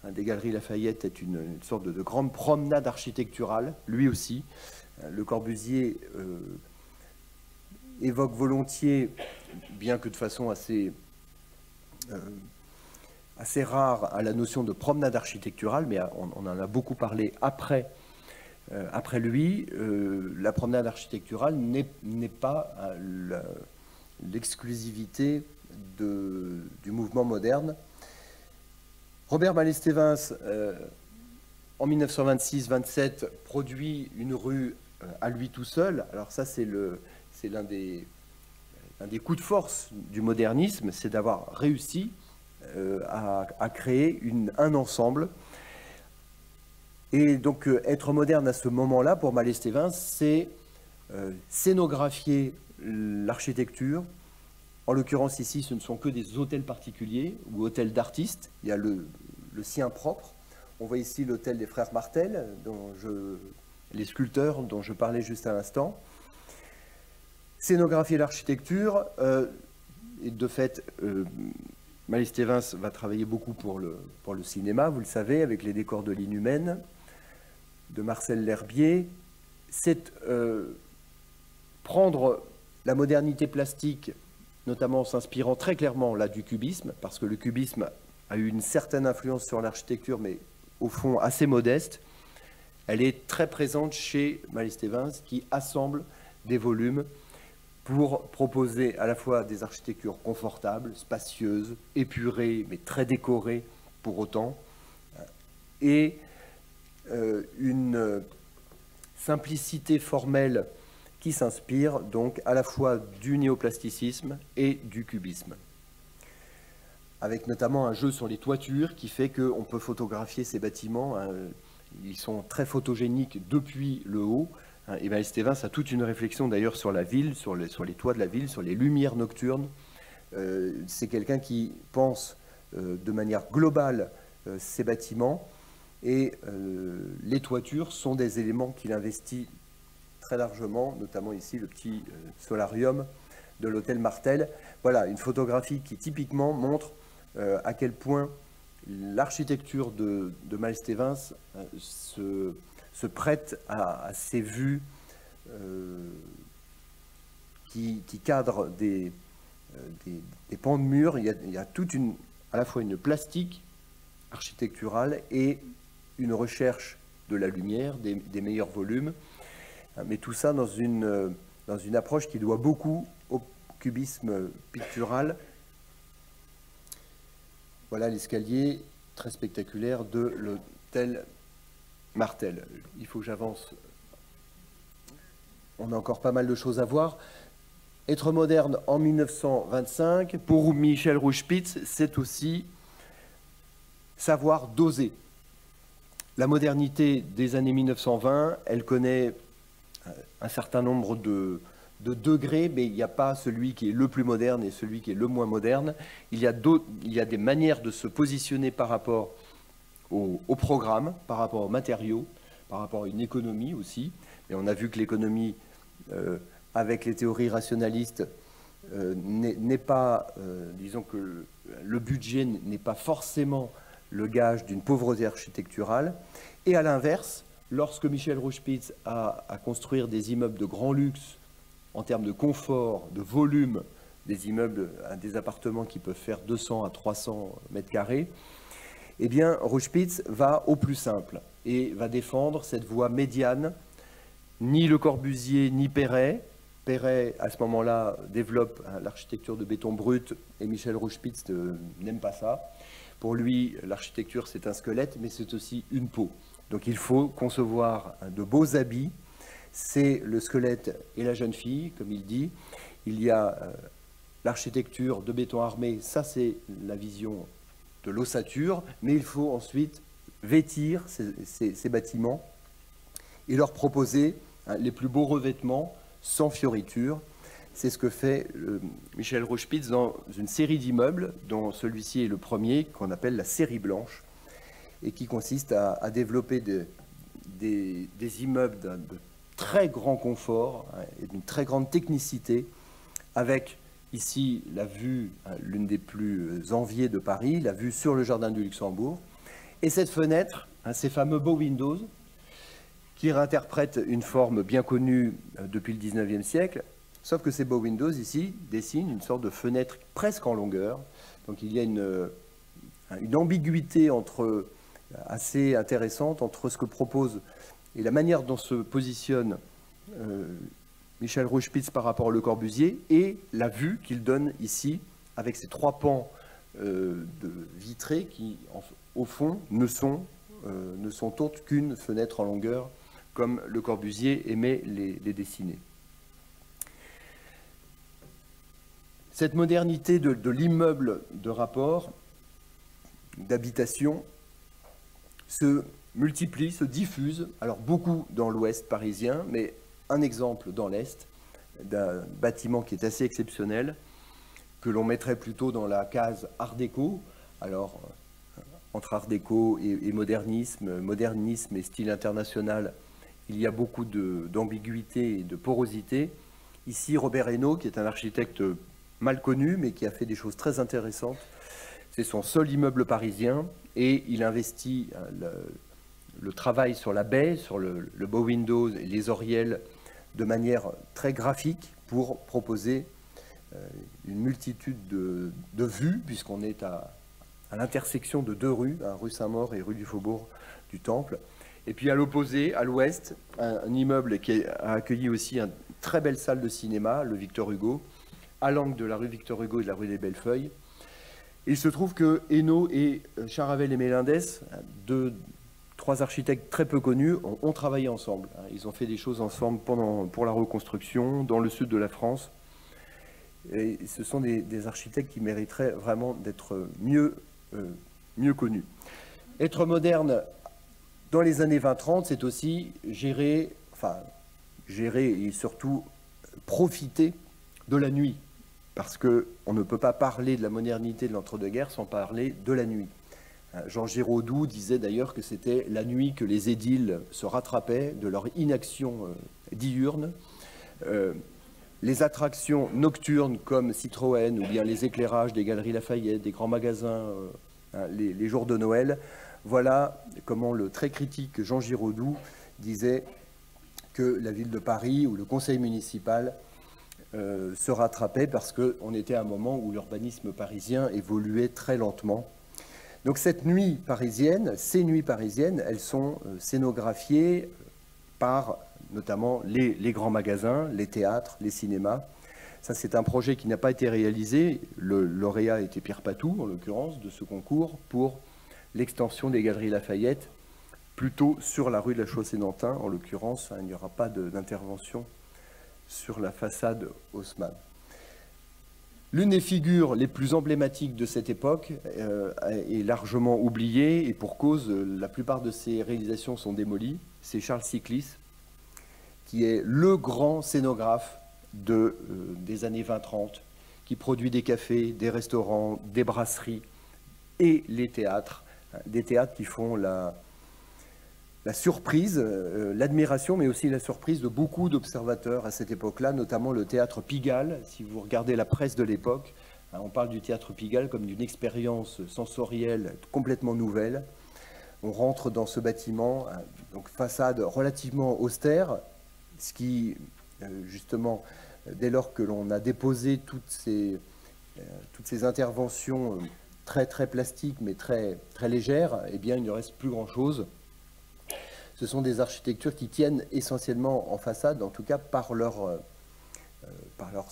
des Galeries Lafayette est une sorte de grande promenade architecturale, lui aussi. Le Corbusier évoque volontiers, bien que de façon assez rare, à la notion de promenade architecturale, mais on en a beaucoup parlé après lui. La promenade architecturale n'est pas l'exclusivité du mouvement moderne. Robert Mallet-Stevens, en 1926-27, produit une rue à lui tout seul. Alors ça, c'est l'un des coups de force du modernisme, c'est d'avoir réussi à créer un ensemble. Et donc, être moderne à ce moment-là, pour Mallet-Stevens, c'est scénographier l'architecture. En l'occurrence, ici, ce ne sont que des hôtels particuliers ou hôtels d'artistes. Il y a le sien propre. On voit ici l'hôtel des frères Martel, les sculpteurs dont je parlais juste à l'instant. Scénographier l'architecture, et de fait, Mallet-Stevens va travailler beaucoup pour le cinéma, vous le savez, avec les décors de l'Inhumaine, de Marcel L'Herbier. C'est prendre la modernité plastique, notamment en s'inspirant très clairement là du cubisme, parce que le cubisme a eu une certaine influence sur l'architecture, mais au fond assez modeste. Elle est très présente chez Mallet-Stevens, qui assemble des volumes pour proposer à la fois des architectures confortables, spacieuses, épurées, mais très décorées pour autant, et une simplicité formelle qui s'inspire donc à la fois du néoplasticisme et du cubisme, avec notamment un jeu sur les toitures qui fait qu'on peut photographier ces bâtiments. Ils sont très photogéniques depuis le haut. Et Mallet-Stevens a toute une réflexion d'ailleurs sur la ville, sur les toits de la ville, sur les lumières nocturnes. C'est quelqu'un qui pense de manière globale ces bâtiments, et les toitures sont des éléments qu'il investit très largement, notamment ici le petit solarium de l'hôtel Martel. Voilà, une photographie qui typiquement montre à quel point l'architecture de Mallet-Stevens se prête à ces vues qui cadrent des pans de murs. Il y a à la fois une plastique architecturale et une recherche de la lumière, des meilleurs volumes, mais tout ça dans une approche qui doit beaucoup au cubisme pictural. Voilà l'escalier très spectaculaire de l'hôtel Martel. Il faut que j'avance. On a encore pas mal de choses à voir. Être moderne en 1925, pour Michel Rouge-Spitz, c'est aussi savoir doser. La modernité des années 1920, elle connaît un certain nombre de degrés, mais il n'y a pas celui qui est le plus moderne et celui qui est le moins moderne. Il y a des manières de se positionner par rapport au programme, par rapport aux matériaux, par rapport à une économie aussi. Et on a vu que l'économie, avec les théories rationalistes, n'est pas, disons que le budget n'est pas forcément le gage d'une pauvreté architecturale. Et à l'inverse, lorsque Michel Rouge-Spitz a à construire des immeubles de grand luxe en termes de confort, de volume, des immeubles, des appartements qui peuvent faire 200 à 300 mètres carrés, Eh bien, Rauschpitz va au plus simple et va défendre cette voie médiane. Ni Le Corbusier, ni Perret. Perret, à ce moment-là, développe l'architecture de béton brut et Michel Rauschpitz n'aime pas ça. Pour lui, l'architecture, c'est un squelette, mais c'est aussi une peau. Donc il faut concevoir de beaux habits. C'est le squelette et la jeune fille, comme il dit. Il y a l'architecture de béton armé, ça c'est la vision de l'ossature, mais il faut ensuite vêtir ces bâtiments et leur proposer les plus beaux revêtements sans fioritures. C'est ce que fait Michel Rauschpitz dans une série d'immeubles, dont celui-ci est le premier, qu'on appelle la série blanche, et qui consiste à développer des immeubles de très grand confort et d'une très grande technicité, avec ici la vue, l'une des plus enviées de Paris, la vue sur le jardin du Luxembourg, et cette fenêtre, ces fameux beaux windows, qui réinterprètent une forme bien connue depuis le 19e siècle, sauf que ces beaux windows ici dessinent une sorte de fenêtre presque en longueur. Donc il y a une ambiguïté assez intéressante entre ce que propose et la manière dont se positionne Michel Rauschpitz par rapport au Le Corbusier et la vue qu'il donne ici avec ces trois pans vitrés qui, au fond, ne sont autres qu'une fenêtre en longueur comme Le Corbusier aimait les dessiner. Cette modernité de l'immeuble de rapport, d'habitation, se multiplie, se diffuse, alors beaucoup dans l'ouest parisien, mais un exemple dans l'est, d'un bâtiment qui est assez exceptionnel, que l'on mettrait plutôt dans la case Art déco. Alors, entre Art déco et modernisme, modernisme et style international, il y a beaucoup d'ambiguïté et de porosité. Ici, Robert Hénault, qui est un architecte mal connu, mais qui a fait des choses très intéressantes. C'est son seul immeuble parisien, et il investit le travail sur la baie, sur le beau windows et les oriels de manière très graphique pour proposer une multitude de vues, puisqu'on est à l'intersection de deux rues, rue Saint-Maur et rue du Faubourg du Temple. Et puis à l'opposé, à l'ouest, un immeuble qui a accueilli aussi une très belle salle de cinéma, le Victor Hugo, à l'angle de la rue Victor Hugo et de la rue des Bellefeuilles. Et il se trouve que Hénault et Charavel et Mélindès, trois architectes très peu connus, ont travaillé ensemble. Ils ont fait des choses ensemble pour la reconstruction, dans le sud de la France. Et ce sont des architectes qui mériteraient vraiment d'être mieux connus. Être moderne dans les années 20-30, c'est aussi gérer et surtout profiter de la nuit. Parce qu'on ne peut pas parler de la modernité de l'entre-deux-guerres sans parler de la nuit. Jean Giraudoux disait d'ailleurs que c'était la nuit que les édiles se rattrapaient de leur inaction diurne. Les attractions nocturnes comme Citroën ou bien les éclairages des Galeries Lafayette, des grands magasins, les jours de Noël, voilà comment le très critique Jean Giraudoux disait que la ville de Paris ou le conseil municipal se rattrapait parce qu'on était à un moment où l'urbanisme parisien évoluait très lentement. Donc cette nuit parisienne, ces nuits parisiennes, elles sont scénographiées par notamment les grands magasins, les théâtres, les cinémas. Ça, c'est un projet qui n'a pas été réalisé. Le lauréat était Pierre Patou, en l'occurrence, de ce concours pour l'extension des Galeries Lafayette, plutôt sur la rue de la Chaussée-d'Antin. En l'occurrence, il n'y aura pas d'intervention sur la façade Haussmann. L'une des figures les plus emblématiques de cette époque est largement oubliée, et pour cause, la plupart de ses réalisations sont démolies. C'est Charles Siclis, qui est le grand scénographe des années 20-30, qui produit des cafés, des restaurants, des brasseries et les théâtres, des théâtres qui font la surprise, l'admiration, mais aussi la surprise de beaucoup d'observateurs à cette époque-là, notamment le théâtre Pigalle. Si vous regardez la presse de l'époque, on parle du théâtre Pigalle comme d'une expérience sensorielle complètement nouvelle. On rentre dans ce bâtiment, donc façade relativement austère, ce qui, justement, dès lors que l'on a déposé toutes ces interventions très plastiques, mais très légères, eh bien, il ne reste plus grand-chose. Ce sont des architectures qui tiennent essentiellement en façade, en tout cas par leurs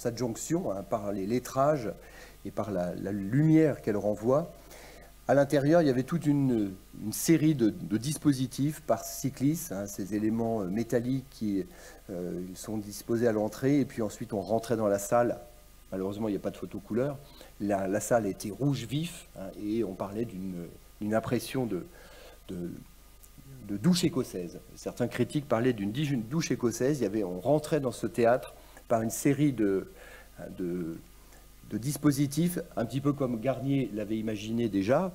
adjonctions, hein, par les lettrages et par la lumière qu'elles renvoient. À l'intérieur, il y avait toute une série de dispositifs par Cyclis, hein, ces éléments métalliques qui sont disposés à l'entrée, et puis ensuite on rentrait dans la salle. Malheureusement, il n'y a pas de photo couleur. La salle était rouge vif, hein, et on parlait d'une impression de douche écossaise. Certains critiques parlaient d'une douche écossaise. On rentrait dans ce théâtre par une série de dispositifs, un petit peu comme Garnier l'avait imaginé déjà,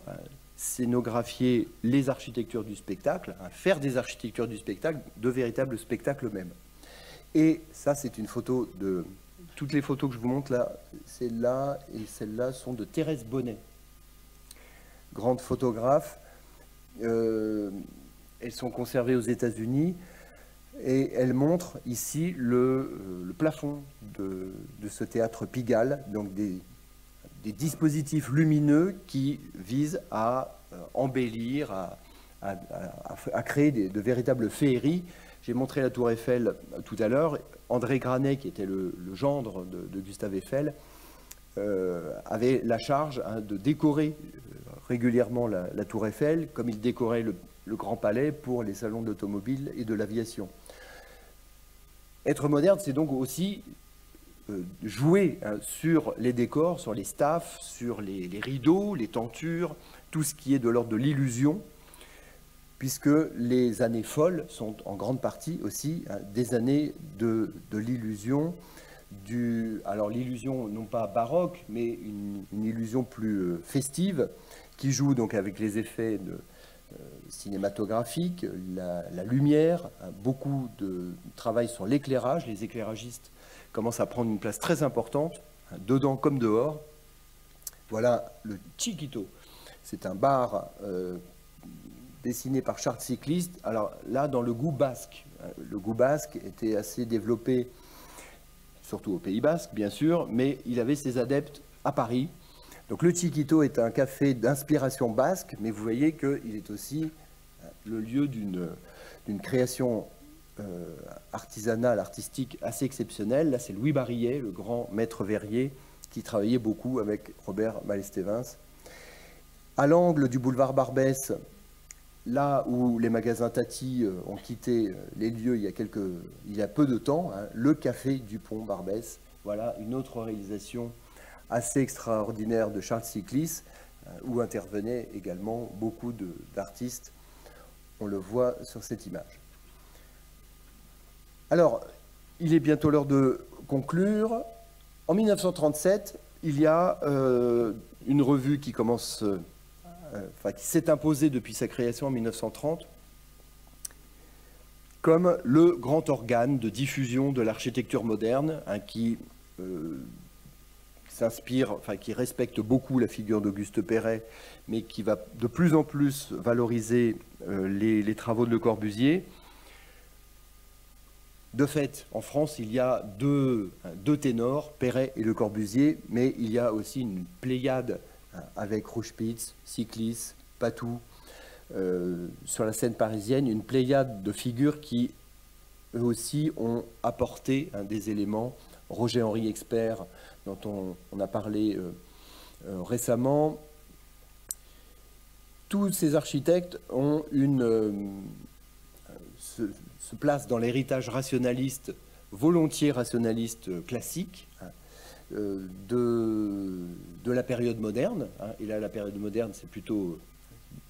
scénographier les architectures du spectacle, faire des architectures du spectacle, de véritables spectacles même. Et ça, c'est une photo de... Toutes les photos que je vous montre là, celle-là et celle-là sont de Thérèse Bonnet, grande photographe. Elles sont conservées aux États-Unis. Et elle montre ici le plafond de ce théâtre Pigalle, donc des dispositifs lumineux qui visent à embellir, à créer de véritables féeries. J'ai montré la tour Eiffel tout à l'heure. André Granet, qui était le gendre de Gustave Eiffel, avait la charge, hein, de décorer régulièrement la tour Eiffel, comme il décorait le Grand Palais pour les salons de l'automobile et de l'aviation. Être moderne, c'est donc aussi jouer, hein, sur les décors, sur les staffs, sur les rideaux, les tentures, tout ce qui est de l'ordre de l'illusion, puisque les années folles sont en grande partie aussi, hein, des années de l'illusion, alors l'illusion non pas baroque, mais une illusion plus festive, qui joue donc avec les effets cinématographique, la lumière, beaucoup de travail sur l'éclairage. Les éclairagistes commencent à prendre une place très importante, dedans comme dehors. Voilà le Chiquito. C'est un bar dessiné par Charles Cycliste. Alors là, dans le goût basque. Le goût basque était assez développé, surtout au Pays Basque, bien sûr, mais il avait ses adeptes à Paris. Donc le Chiquito est un café d'inspiration basque, mais vous voyez qu'il est aussi le lieu d'une création artisanale, artistique assez exceptionnelle. Là, c'est Louis Barillet, le grand maître verrier, qui travaillait beaucoup avec Robert Malestévins. À l'angle du boulevard Barbès, là où les magasins Tati ont quitté les lieux il y a peu de temps, hein, le café du pont Barbès. Voilà une autre réalisation assez extraordinaire de Charles Cyclis, où intervenaient également beaucoup d'artistes. On le voit sur cette image. Alors, il est bientôt l'heure de conclure. En 1937, il y a une revue qui commence, qui s'est imposée depuis sa création en 1930, comme le grand organe de diffusion de l'architecture moderne, hein, qui qui respecte beaucoup la figure d'Auguste Perret, mais qui va de plus en plus valoriser les travaux de Le Corbusier. De fait, en France, il y a deux ténors, Perret et Le Corbusier, mais il y a aussi une pléiade avec Rouchepitz, Cyclis, Patou, sur la scène parisienne, une pléiade de figures qui, eux aussi, ont apporté des éléments. Roger-Henri Expert, dont on a parlé récemment. Tous ces architectes ont se placent dans l'héritage rationaliste, volontiers rationaliste classique, hein, de la période moderne. Hein, et là, la période moderne, c'est plutôt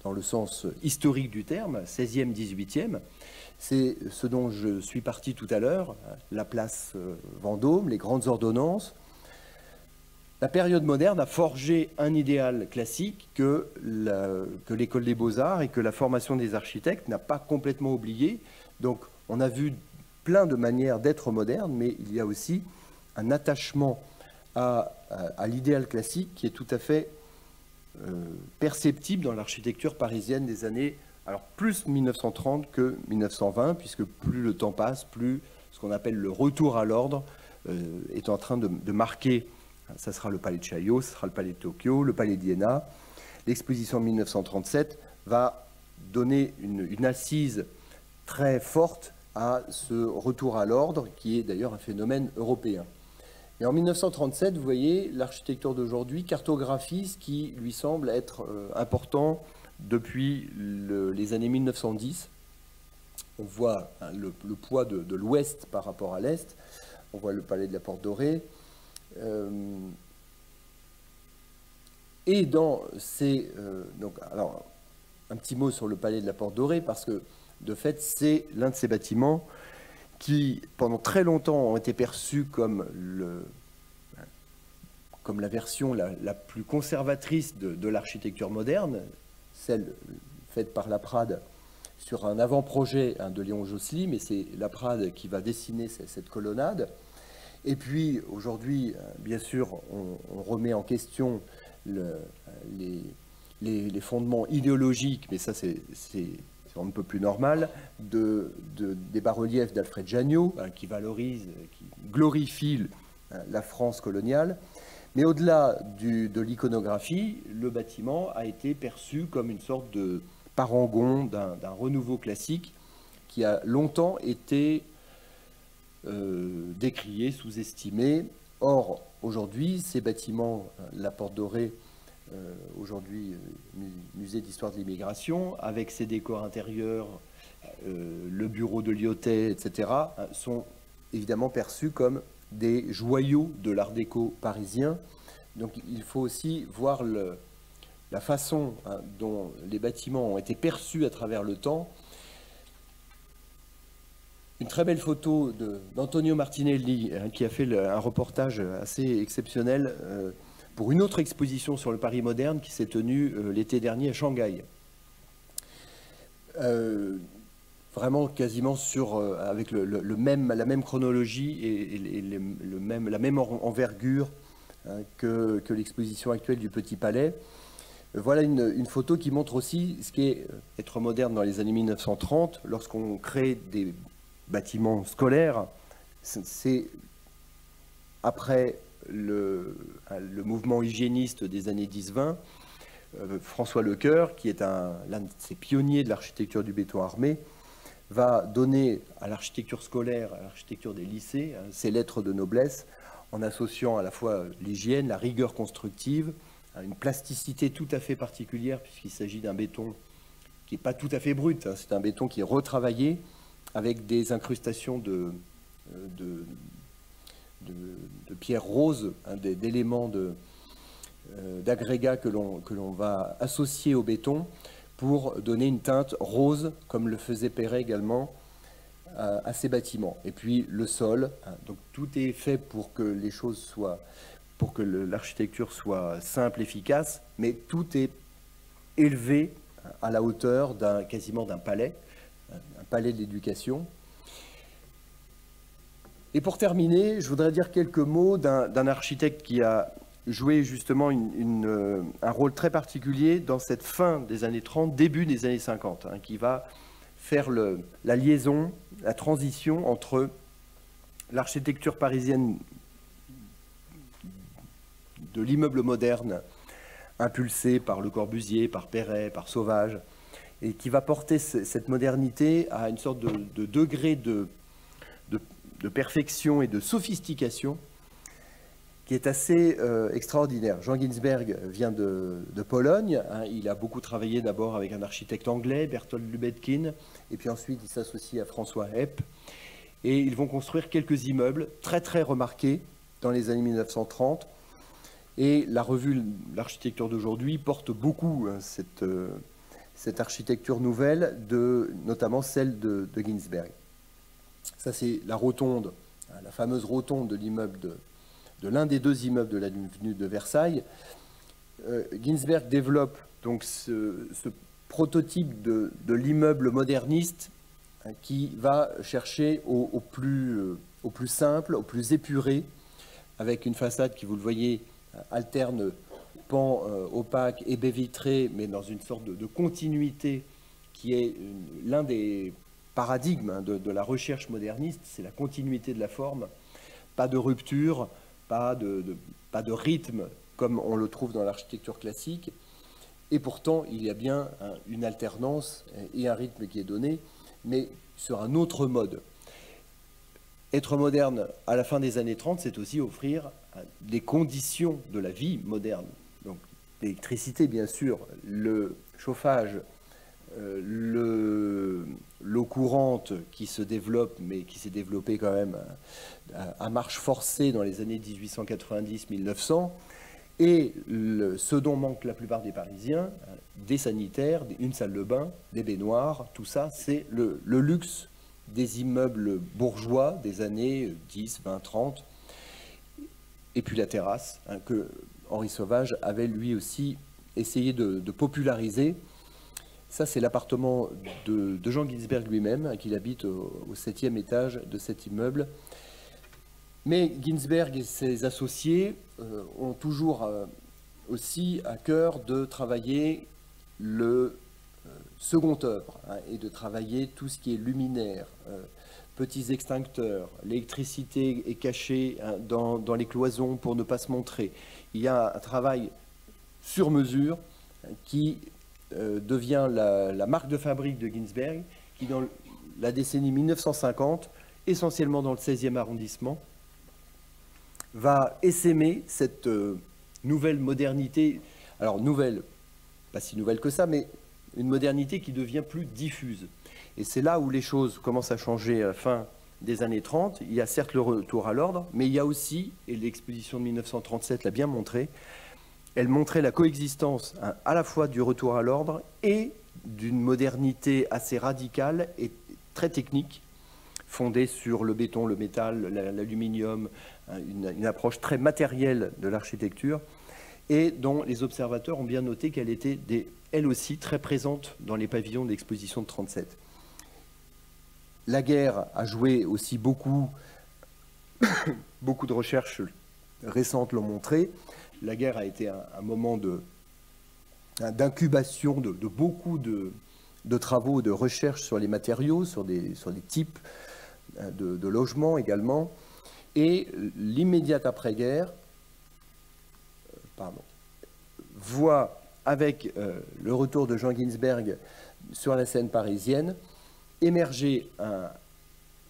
dans le sens historique du terme, 16e, 18e. C'est ce dont je suis parti tout à l'heure, la place Vendôme, les grandes ordonnances. La période moderne a forgé un idéal classique que l'école des beaux-arts et que la formation des architectes n'a pas complètement oublié. Donc on a vu plein de manières d'être moderne, mais il y a aussi un attachement à l'idéal classique qui est tout à fait perceptible dans l'architecture parisienne des années, alors plus 1930 que 1920, puisque plus le temps passe, plus ce qu'on appelle le retour à l'ordre est en train de marquer. Ça sera le palais de Chaillot, ce sera le palais de Tokyo, le palais d'Iéna. l'exposition de 1937 va donner une assise très forte à ce retour à l'ordre, qui est d'ailleurs un phénomène européen. Et en 1937, vous voyez, l'architecture d'aujourd'hui cartographie ce qui lui semble être important depuis les années 1910. On voit le poids de l'ouest par rapport à l'est. On voit le palais de la Porte Dorée. Et dans ces... donc, alors, un petit mot sur le palais de la Porte Dorée, parce que, de fait, c'est l'un de ces bâtiments qui, pendant très longtemps, ont été perçus comme la version la plus conservatrice de l'architecture moderne, celle faite par Laprade sur un avant-projet de Léon Jossely, mais c'est Laprade qui va dessiner cette colonnade. Et puis, aujourd'hui, bien sûr, on remet en question les fondements idéologiques, mais ça, c'est on ne peut plus normal, des bas-reliefs d'Alfred Janniot, qui valorise, qui glorifie la France coloniale. Mais au-delà de l'iconographie, le bâtiment a été perçu comme une sorte de parangon d'un renouveau classique qui a longtemps été décrié, sous-estimé. Or, aujourd'hui, ces bâtiments, la Porte Dorée, aujourd'hui musée d'histoire de l'immigration, avec ses décors intérieurs, le bureau de Lyotet, etc., sont évidemment perçus comme des joyaux de l'art déco parisien. Donc il faut aussi voir la façon dont les bâtiments ont été perçus à travers le temps. Une très belle photo d'Antonio Martinelli, qui a fait un reportage assez exceptionnel pour une autre exposition sur le Paris moderne qui s'est tenue l'été dernier à Shanghai. Vraiment quasiment avec la même chronologie et la même envergure que l'exposition actuelle du Petit Palais. Voilà une photo qui montre aussi ce qu'est être moderne dans les années 1930, lorsqu'on crée des bâtiments scolaires. C'est après le mouvement hygiéniste des années 10-20, François Lecoeur, qui est l'un de ces pionniers de l'architecture du béton armé, va donner à l'architecture scolaire, à l'architecture des lycées, ses lettres de noblesse, en associant à la fois l'hygiène, la rigueur constructive, une plasticité tout à fait particulière, puisqu'il s'agit d'un béton qui n'est pas tout à fait brut, c'est un béton qui est retravaillé avec des incrustations de pierres roses, d'éléments d'agrégats que l'on va associer au béton pour donner une teinte rose, comme le faisait Perret également, à ces bâtiments. Et puis le sol, donc tout est fait pour que les choses soient, pour que l'architecture soit simple, efficace, mais tout est élevé à la hauteur quasiment d'un palais, un palais de l'éducation. Et pour terminer, je voudrais dire quelques mots d'un architecte qui a joué justement un rôle très particulier dans cette fin des années 30, début des années 50, qui va faire la liaison, la transition entre l'architecture parisienne de l'immeuble moderne, impulsée par Le Corbusier, par Perret, par Sauvage, et qui va porter cette modernité à une sorte de degré de perfection et de sophistication qui est assez extraordinaire. Jean Ginsberg vient de Pologne. Il a beaucoup travaillé d'abord avec un architecte anglais, Bertolt Lubetkin, et puis ensuite il s'associe à François Hepp. Et ils vont construire quelques immeubles très très remarqués dans les années 1930. Et la revue L'Architecture d'aujourd'hui porte beaucoup cette architecture nouvelle, notamment celle de Ginsberg. Ça, c'est la rotonde, la fameuse rotonde de l'immeuble de l'un des deux immeubles de l'avenue de Versailles. Ginsberg développe donc ce prototype de l'immeuble moderniste qui va chercher au plus simple, au plus épuré, avec une façade qui, vous le voyez, alterne pans opaques et baies vitrées, mais dans une sorte de continuité qui est l'un des paradigmes de la recherche moderniste, c'est la continuité de la forme, pas de rupture, pas de rythme comme on le trouve dans l'architecture classique, Et pourtant, il y a bien une alternance et un rythme qui est donné, mais sur un autre mode. Être moderne à la fin des années 30, c'est aussi offrir des conditions de la vie moderne. Donc l'électricité, bien sûr, le chauffage, l'eau courante qui se développe, mais qui s'est développée quand même à marche forcée dans les années 1890-1900, et ce dont manquent la plupart des Parisiens, des sanitaires, une salle de bain, des baignoires, tout ça, c'est le luxe des immeubles bourgeois des années 10, 20, 30, et puis la terrasse, que Henri Sauvage avait lui aussi essayé de populariser. Ça, c'est l'appartement de Jean Ginsberg lui-même, qu'il habite au 7e étage de cet immeuble. Mais Ginsberg et ses associés ont toujours aussi à cœur de travailler le second œuvre, et de travailler tout ce qui est luminaire, petits extincteurs. L'électricité est cachée dans les cloisons pour ne pas se montrer. Il y a un travail sur mesure qui devient la marque de fabrique de Ginsberg, qui dans la décennie 1950, essentiellement dans le 16e arrondissement, va essaimer cette nouvelle modernité, alors nouvelle, pas si nouvelle que ça, mais une modernité qui devient plus diffuse. Et c'est là où les choses commencent à changer à la fin des années 30. Il y a certes le retour à l'ordre, mais il y a aussi, et l'exposition de 1937 l'a bien montré, elle montrait la coexistence à la fois du retour à l'ordre et d'une modernité assez radicale et très technique, fondée sur le béton, le métal, l'aluminium, une approche très matérielle de l'architecture, et dont les observateurs ont bien noté qu'elle était, elle aussi, très présente dans les pavillons d'exposition de 1937. La guerre a joué aussi beaucoup, beaucoup de recherches récentes l'ont montré. La guerre a été un moment d'incubation de beaucoup de travaux, de recherches sur les matériaux, sur des types de logements également. Et l'immédiate après-guerre voit, avec le retour de Jean Ginsberg sur la scène parisienne, émerger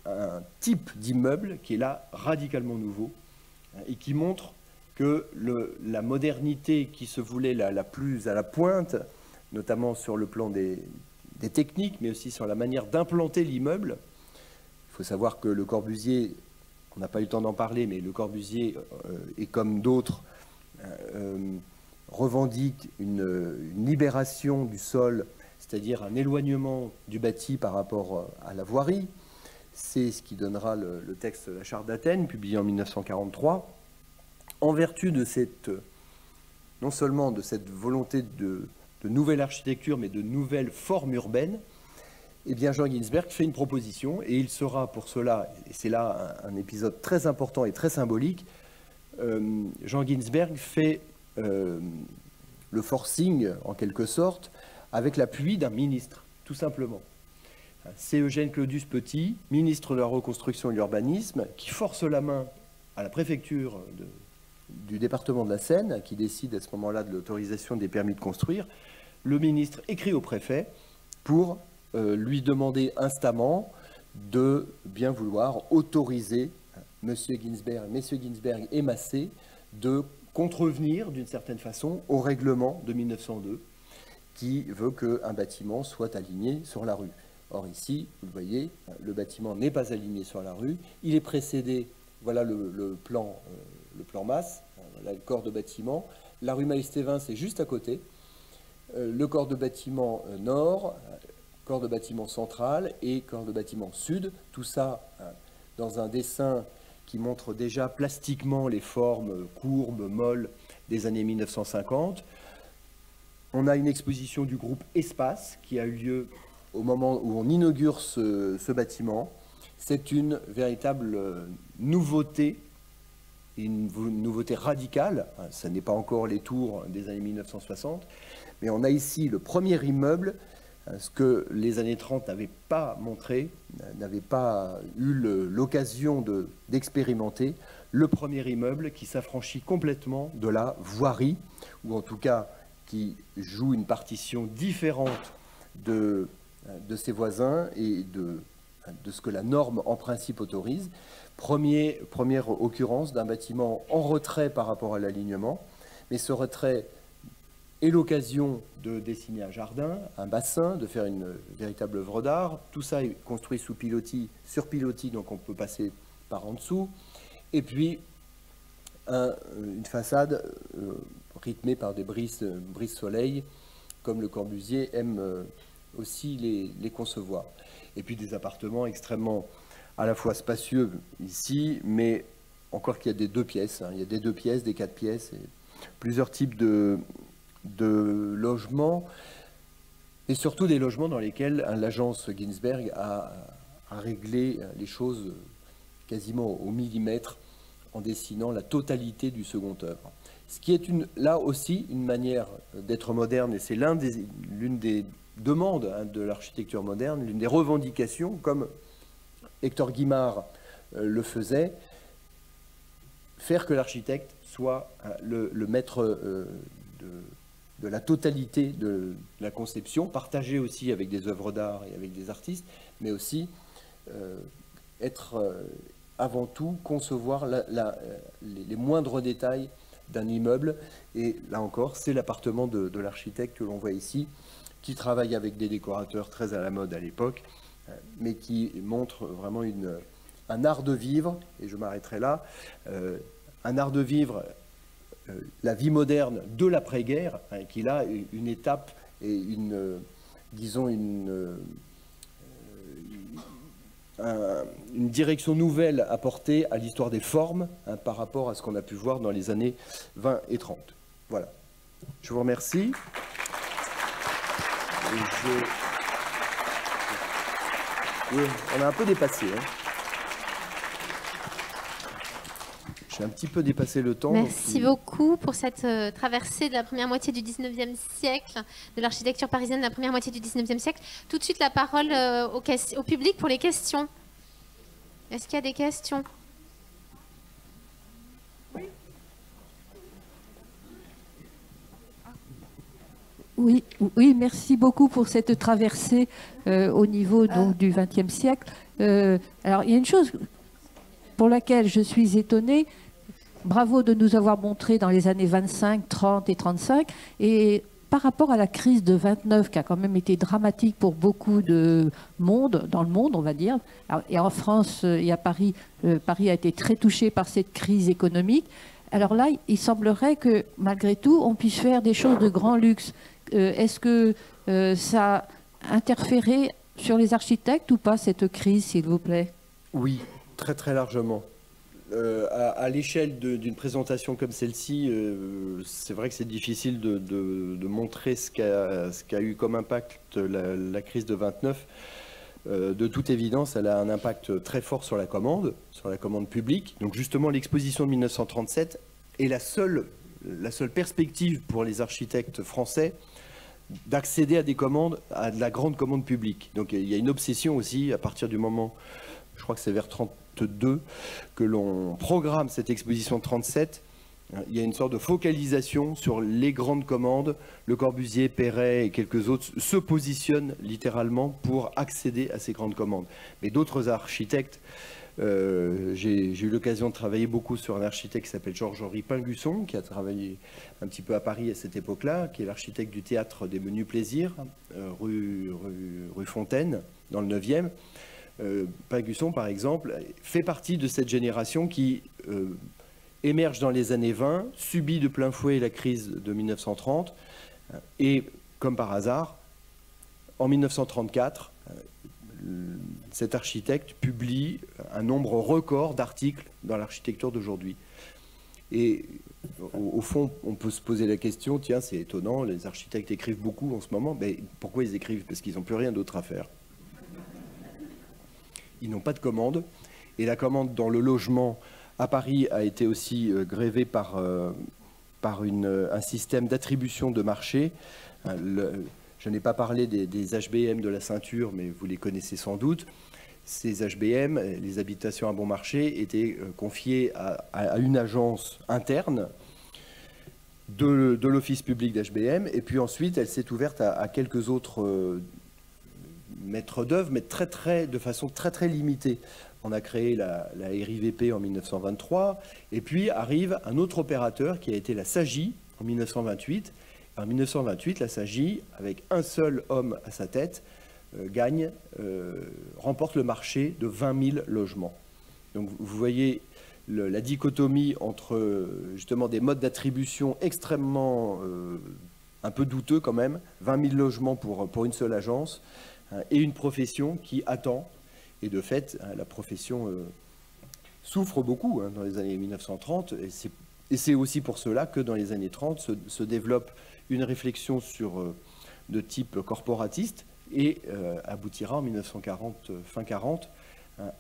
un type d'immeuble qui est là radicalement nouveau et qui montre que la modernité qui se voulait la plus à la pointe, notamment sur le plan des techniques, mais aussi sur la manière d'implanter l'immeuble. Il faut savoir que Le Corbusier, on n'a pas eu le temps d'en parler, mais Le Corbusier, et comme d'autres, revendique une libération du sol, c'est-à-dire un éloignement du bâti par rapport à la voirie. C'est ce qui donnera le texte La Charte d'Athènes, publié en 1943. En vertu de non seulement de cette volonté de nouvelle architecture, mais de nouvelles formes urbaines, eh bien Jean Ginsberg fait une proposition, et il sera pour cela, et c'est là un épisode très important et très symbolique, Jean Ginsberg fait le forcing, en quelque sorte, avec l'appui d'un ministre, tout simplement. C'est Eugène Claudius Petit, ministre de la Reconstruction et de l'Urbanisme, qui force la main à la préfecture du département de la Seine, qui décide à ce moment-là de l'autorisation des permis de construire. Le ministre écrit au préfet pour lui demander instamment de bien vouloir autoriser Monsieur Ginsberg, Messieurs Ginsberg et Massé de contrevenir d'une certaine façon au règlement de 1902 qui veut qu'un bâtiment soit aligné sur la rue. Or ici, vous le voyez, le bâtiment n'est pas aligné sur la rue, il est précédé, voilà le plan masse, voilà le corps de bâtiment, la rue Maïs-Thévin c'est juste à côté, le corps de bâtiment nord, corps de bâtiment central et corps de bâtiment sud, tout ça dans un dessin qui montre déjà plastiquement les formes courbes, molles des années 1950. On a une exposition du groupe Espace qui a eu lieu au moment où on inaugure ce bâtiment. C'est une véritable nouveauté, une nouveauté radicale. Ce n'est pas encore les tours des années 1960, mais on a ici le premier immeuble, ce que les années 30 n'avaient pas montré, n'avaient pas eu l'occasion d'expérimenter, le premier immeuble qui s'affranchit complètement de la voirie, ou en tout cas qui joue une partition différente de ses voisins et de ce que la norme en principe autorise. Première occurrence d'un bâtiment en retrait par rapport à l'alignement, mais ce retrait est l'occasion de dessiner un jardin, un bassin, de faire une véritable œuvre d'art. Tout ça est construit sous pilotis, sur pilotis, donc on peut passer par en dessous. Et puis une façade rythmée par des brises soleil, comme Le Corbusier aime aussi les concevoir. Et puis des appartements extrêmement à la fois spacieux ici, mais encore qu'il y a des 2 pièces. Il y a des 2 pièces, des 4 pièces, et plusieurs types de logements, et surtout des logements dans lesquels l'agence Ginsberg a réglé les choses quasiment au millimètre en dessinant la totalité du second œuvre. Ce qui est là aussi une manière d'être moderne, et c'est l'une des demandes de l'architecture moderne, l'une des revendications, comme Hector Guimard le faisait, faire que l'architecte soit le maître de la totalité de la conception, partagée aussi avec des œuvres d'art et avec des artistes, mais aussi être avant tout concevoir les moindres détails d'un immeuble. Et là encore, c'est l'appartement de l'architecte que l'on voit ici, qui travaille avec des décorateurs très à la mode à l'époque, mais qui montre vraiment un art de vivre, et je m'arrêterai là, un art de vivre, la vie moderne de l'après-guerre, qui a une étape et disons une direction nouvelle apportée à l'histoire des formes, par rapport à ce qu'on a pu voir dans les années 20 et 30. Voilà. Je vous remercie. Oui, on a un peu dépassé. J'ai un petit peu dépassé le temps. Merci beaucoup pour cette traversée de la première moitié du 19e siècle, de l'architecture parisienne de la première moitié du 19e siècle. Tout de suite, la parole au public pour les questions. Est-ce qu'il y a des questions ? Oui, merci beaucoup pour cette traversée au niveau donc, du XXe siècle. Alors, il y a une chose pour laquelle je suis étonnée. Bravo de nous avoir montré dans les années 25, 30 et 35. Et par rapport à la crise de 29, qui a quand même été dramatique pour beaucoup de monde, dans le monde, on va dire. Alors, et en France et à Paris, Paris a été très touché par cette crise économique. Alors là, il semblerait que, malgré tout, on puisse faire des choses de grand luxe. Est-ce que ça a interféré sur les architectes ou pas, cette crise, s'il vous plaît? Oui, très très largement. À l'échelle d'une présentation comme celle-ci, c'est vrai que c'est difficile de montrer ce qu'a eu comme impact la crise de 29. De toute évidence, elle a un impact très fort sur la commande publique. Donc justement, l'exposition de 1937 est la seule perspective pour les architectes français d'accéder à des commandes, à de la grande commande publique. Donc il y a une obsession aussi, à partir du moment, je crois que c'est vers 32, que l'on programme cette exposition de 37. Il y a une sorte de focalisation sur les grandes commandes. Le Corbusier, Perret et quelques autres se positionnent littéralement pour accéder à ces grandes commandes. Mais d'autres architectes, j'ai eu l'occasion de travailler beaucoup sur un architecte qui s'appelle Georges-Henri Pingusson, qui a travaillé un petit peu à Paris à cette époque-là, qui est l'architecte du théâtre des Menus Plaisirs, rue Fontaine, dans le 9e. Pingusson, par exemple, fait partie de cette génération qui émerge dans les années 20, subit de plein fouet la crise de 1930, et comme par hasard, en 1934, cet architecte publie un nombre record d'articles dans l'architecture d'aujourd'hui. Et au fond, on peut se poser la question, tiens, c'est étonnant, les architectes écrivent beaucoup en ce moment, mais pourquoi ils écrivent? Parce qu'ils n'ont plus rien d'autre à faire. Ils n'ont pas de commande, et la commande dans le logement à Paris a été aussi grévée par un système d'attribution de marché. Je n'ai pas parlé des HBM de la ceinture, mais vous les connaissez sans doute. Ces HBM, les habitations à bon marché, étaient confiées à une agence interne de l'Office public d'HBM, et puis ensuite elle s'est ouverte à quelques autres maîtres d'œuvre, mais de façon très limitée. On a créé la RIVP en 1923, et puis arrive un autre opérateur qui a été la SAGI en 1928. En 1928, la SAGI, avec un seul homme à sa tête, remporte le marché de 20 000 logements. Donc vous voyez la dichotomie entre justement des modes d'attribution extrêmement un peu douteux quand même, 20 000 logements pour une seule agence, et une profession qui attend. Et de fait, la profession souffre beaucoup dans les années 1930, et c'est aussi pour cela que dans les années 30 se développe une réflexion de type corporatiste, et aboutira en 1940, fin 40,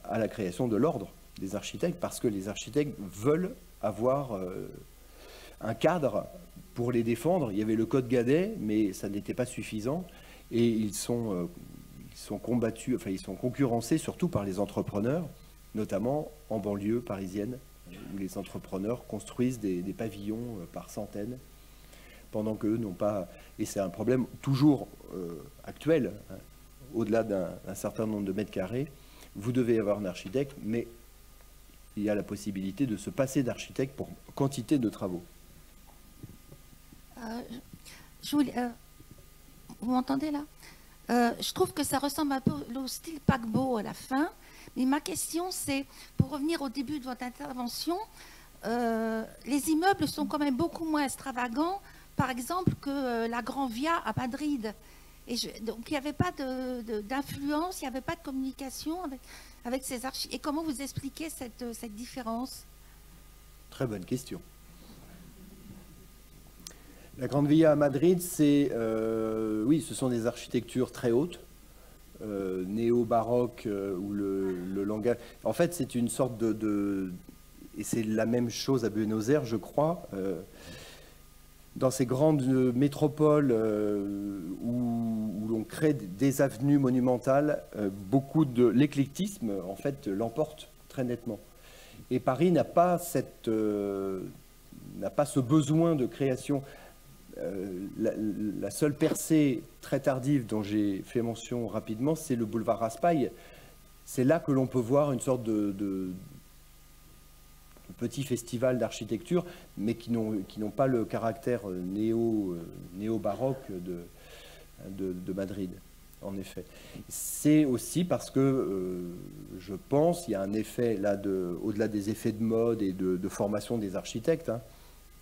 à la création de l'ordre des architectes, parce que les architectes veulent avoir un cadre pour les défendre. Il y avait le code Gadet, mais ça n'était pas suffisant, et ils sont combattus, enfin ils sont concurrencés surtout par les entrepreneurs, notamment en banlieue parisienne, où les entrepreneurs construisent des pavillons par centaines, pendant qu'eux n'ont pas... Et c'est un problème toujours actuel, hein. Au-delà d'un certain nombre de mètres carrés, vous devez avoir un architecte, mais il y a la possibilité de se passer d'architecte pour quantité de travaux. Vous m'entendez là? Je trouve que ça ressemble un peu au style paquebot à la fin. Mais ma question, c'est, pour revenir au début de votre intervention, les immeubles sont quand même beaucoup moins extravagants, par exemple, que la Grand Via à Madrid. Donc, il n'y avait pas d'influence, il n'y avait pas de communication avec ces archives. Et comment vous expliquez cette différence? Très bonne question. La Grande Via à Madrid, oui, ce sont des architectures très hautes, néo-baroque, où le langage... En fait, c'est une sorte et c'est la même chose à Buenos Aires, je crois. Dans ces grandes métropoles où l'on crée des avenues monumentales, beaucoup de l'éclectisme, en fait, l'emporte très nettement. Et Paris n'a pas ce besoin de création. La seule percée très tardive dont j'ai fait mention rapidement, c'est le boulevard Raspail. C'est là que l'on peut voir une sorte de petit festival d'architecture, mais qui n'ont pas le caractère néo-baroque de Madrid, en effet. C'est aussi parce que, je pense, il y a un effet, là, au-delà des effets de mode et de formation des architectes, hein,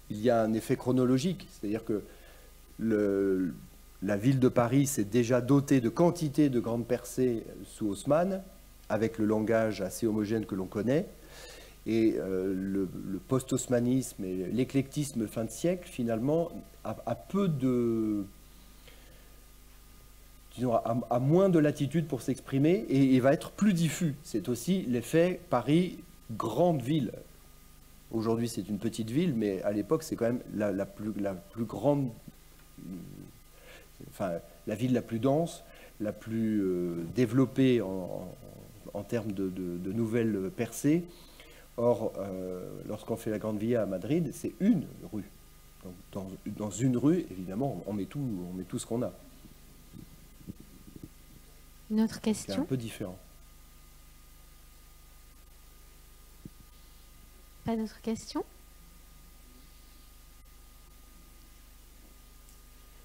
il y a un effet chronologique, c'est-à-dire que la ville de Paris s'est déjà dotée de quantité de grandes percées sous Haussmann, avec le langage assez homogène que l'on connaît, et le post-haussmannisme et l'éclectisme fin de siècle, finalement, a peu de... disons, a moins de latitude pour s'exprimer, et va être plus diffus. C'est aussi l'effet Paris, grande ville. Aujourd'hui, c'est une petite ville, mais à l'époque, c'est quand même la plus grande, enfin, la ville la plus dense, la plus développée en termes de nouvelles percées. Or, lorsqu'on fait la Grande Via à Madrid, c'est une rue. Donc, dans une rue, évidemment, on met tout ce qu'on a. Une autre question? C'est un peu différent. Pas d'autres questions?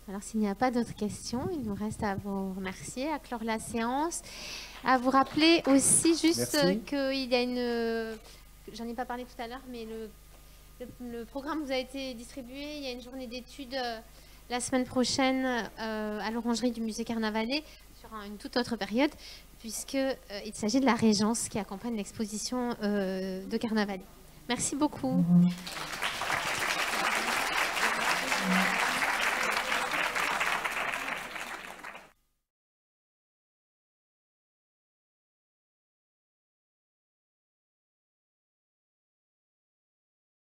Alors, s'il n'y a pas d'autres questions, il nous reste à vous remercier, à clore la séance, à vous rappeler aussi juste qu'il y a une... J'en ai pas parlé tout à l'heure, mais le programme vous a été distribué. Il y a une journée d'études la semaine prochaine à l'Orangerie du Musée Carnavalet sur une toute autre période, puisqu'il s'agit de la Régence qui accompagne l'exposition de Carnavalet. Merci beaucoup.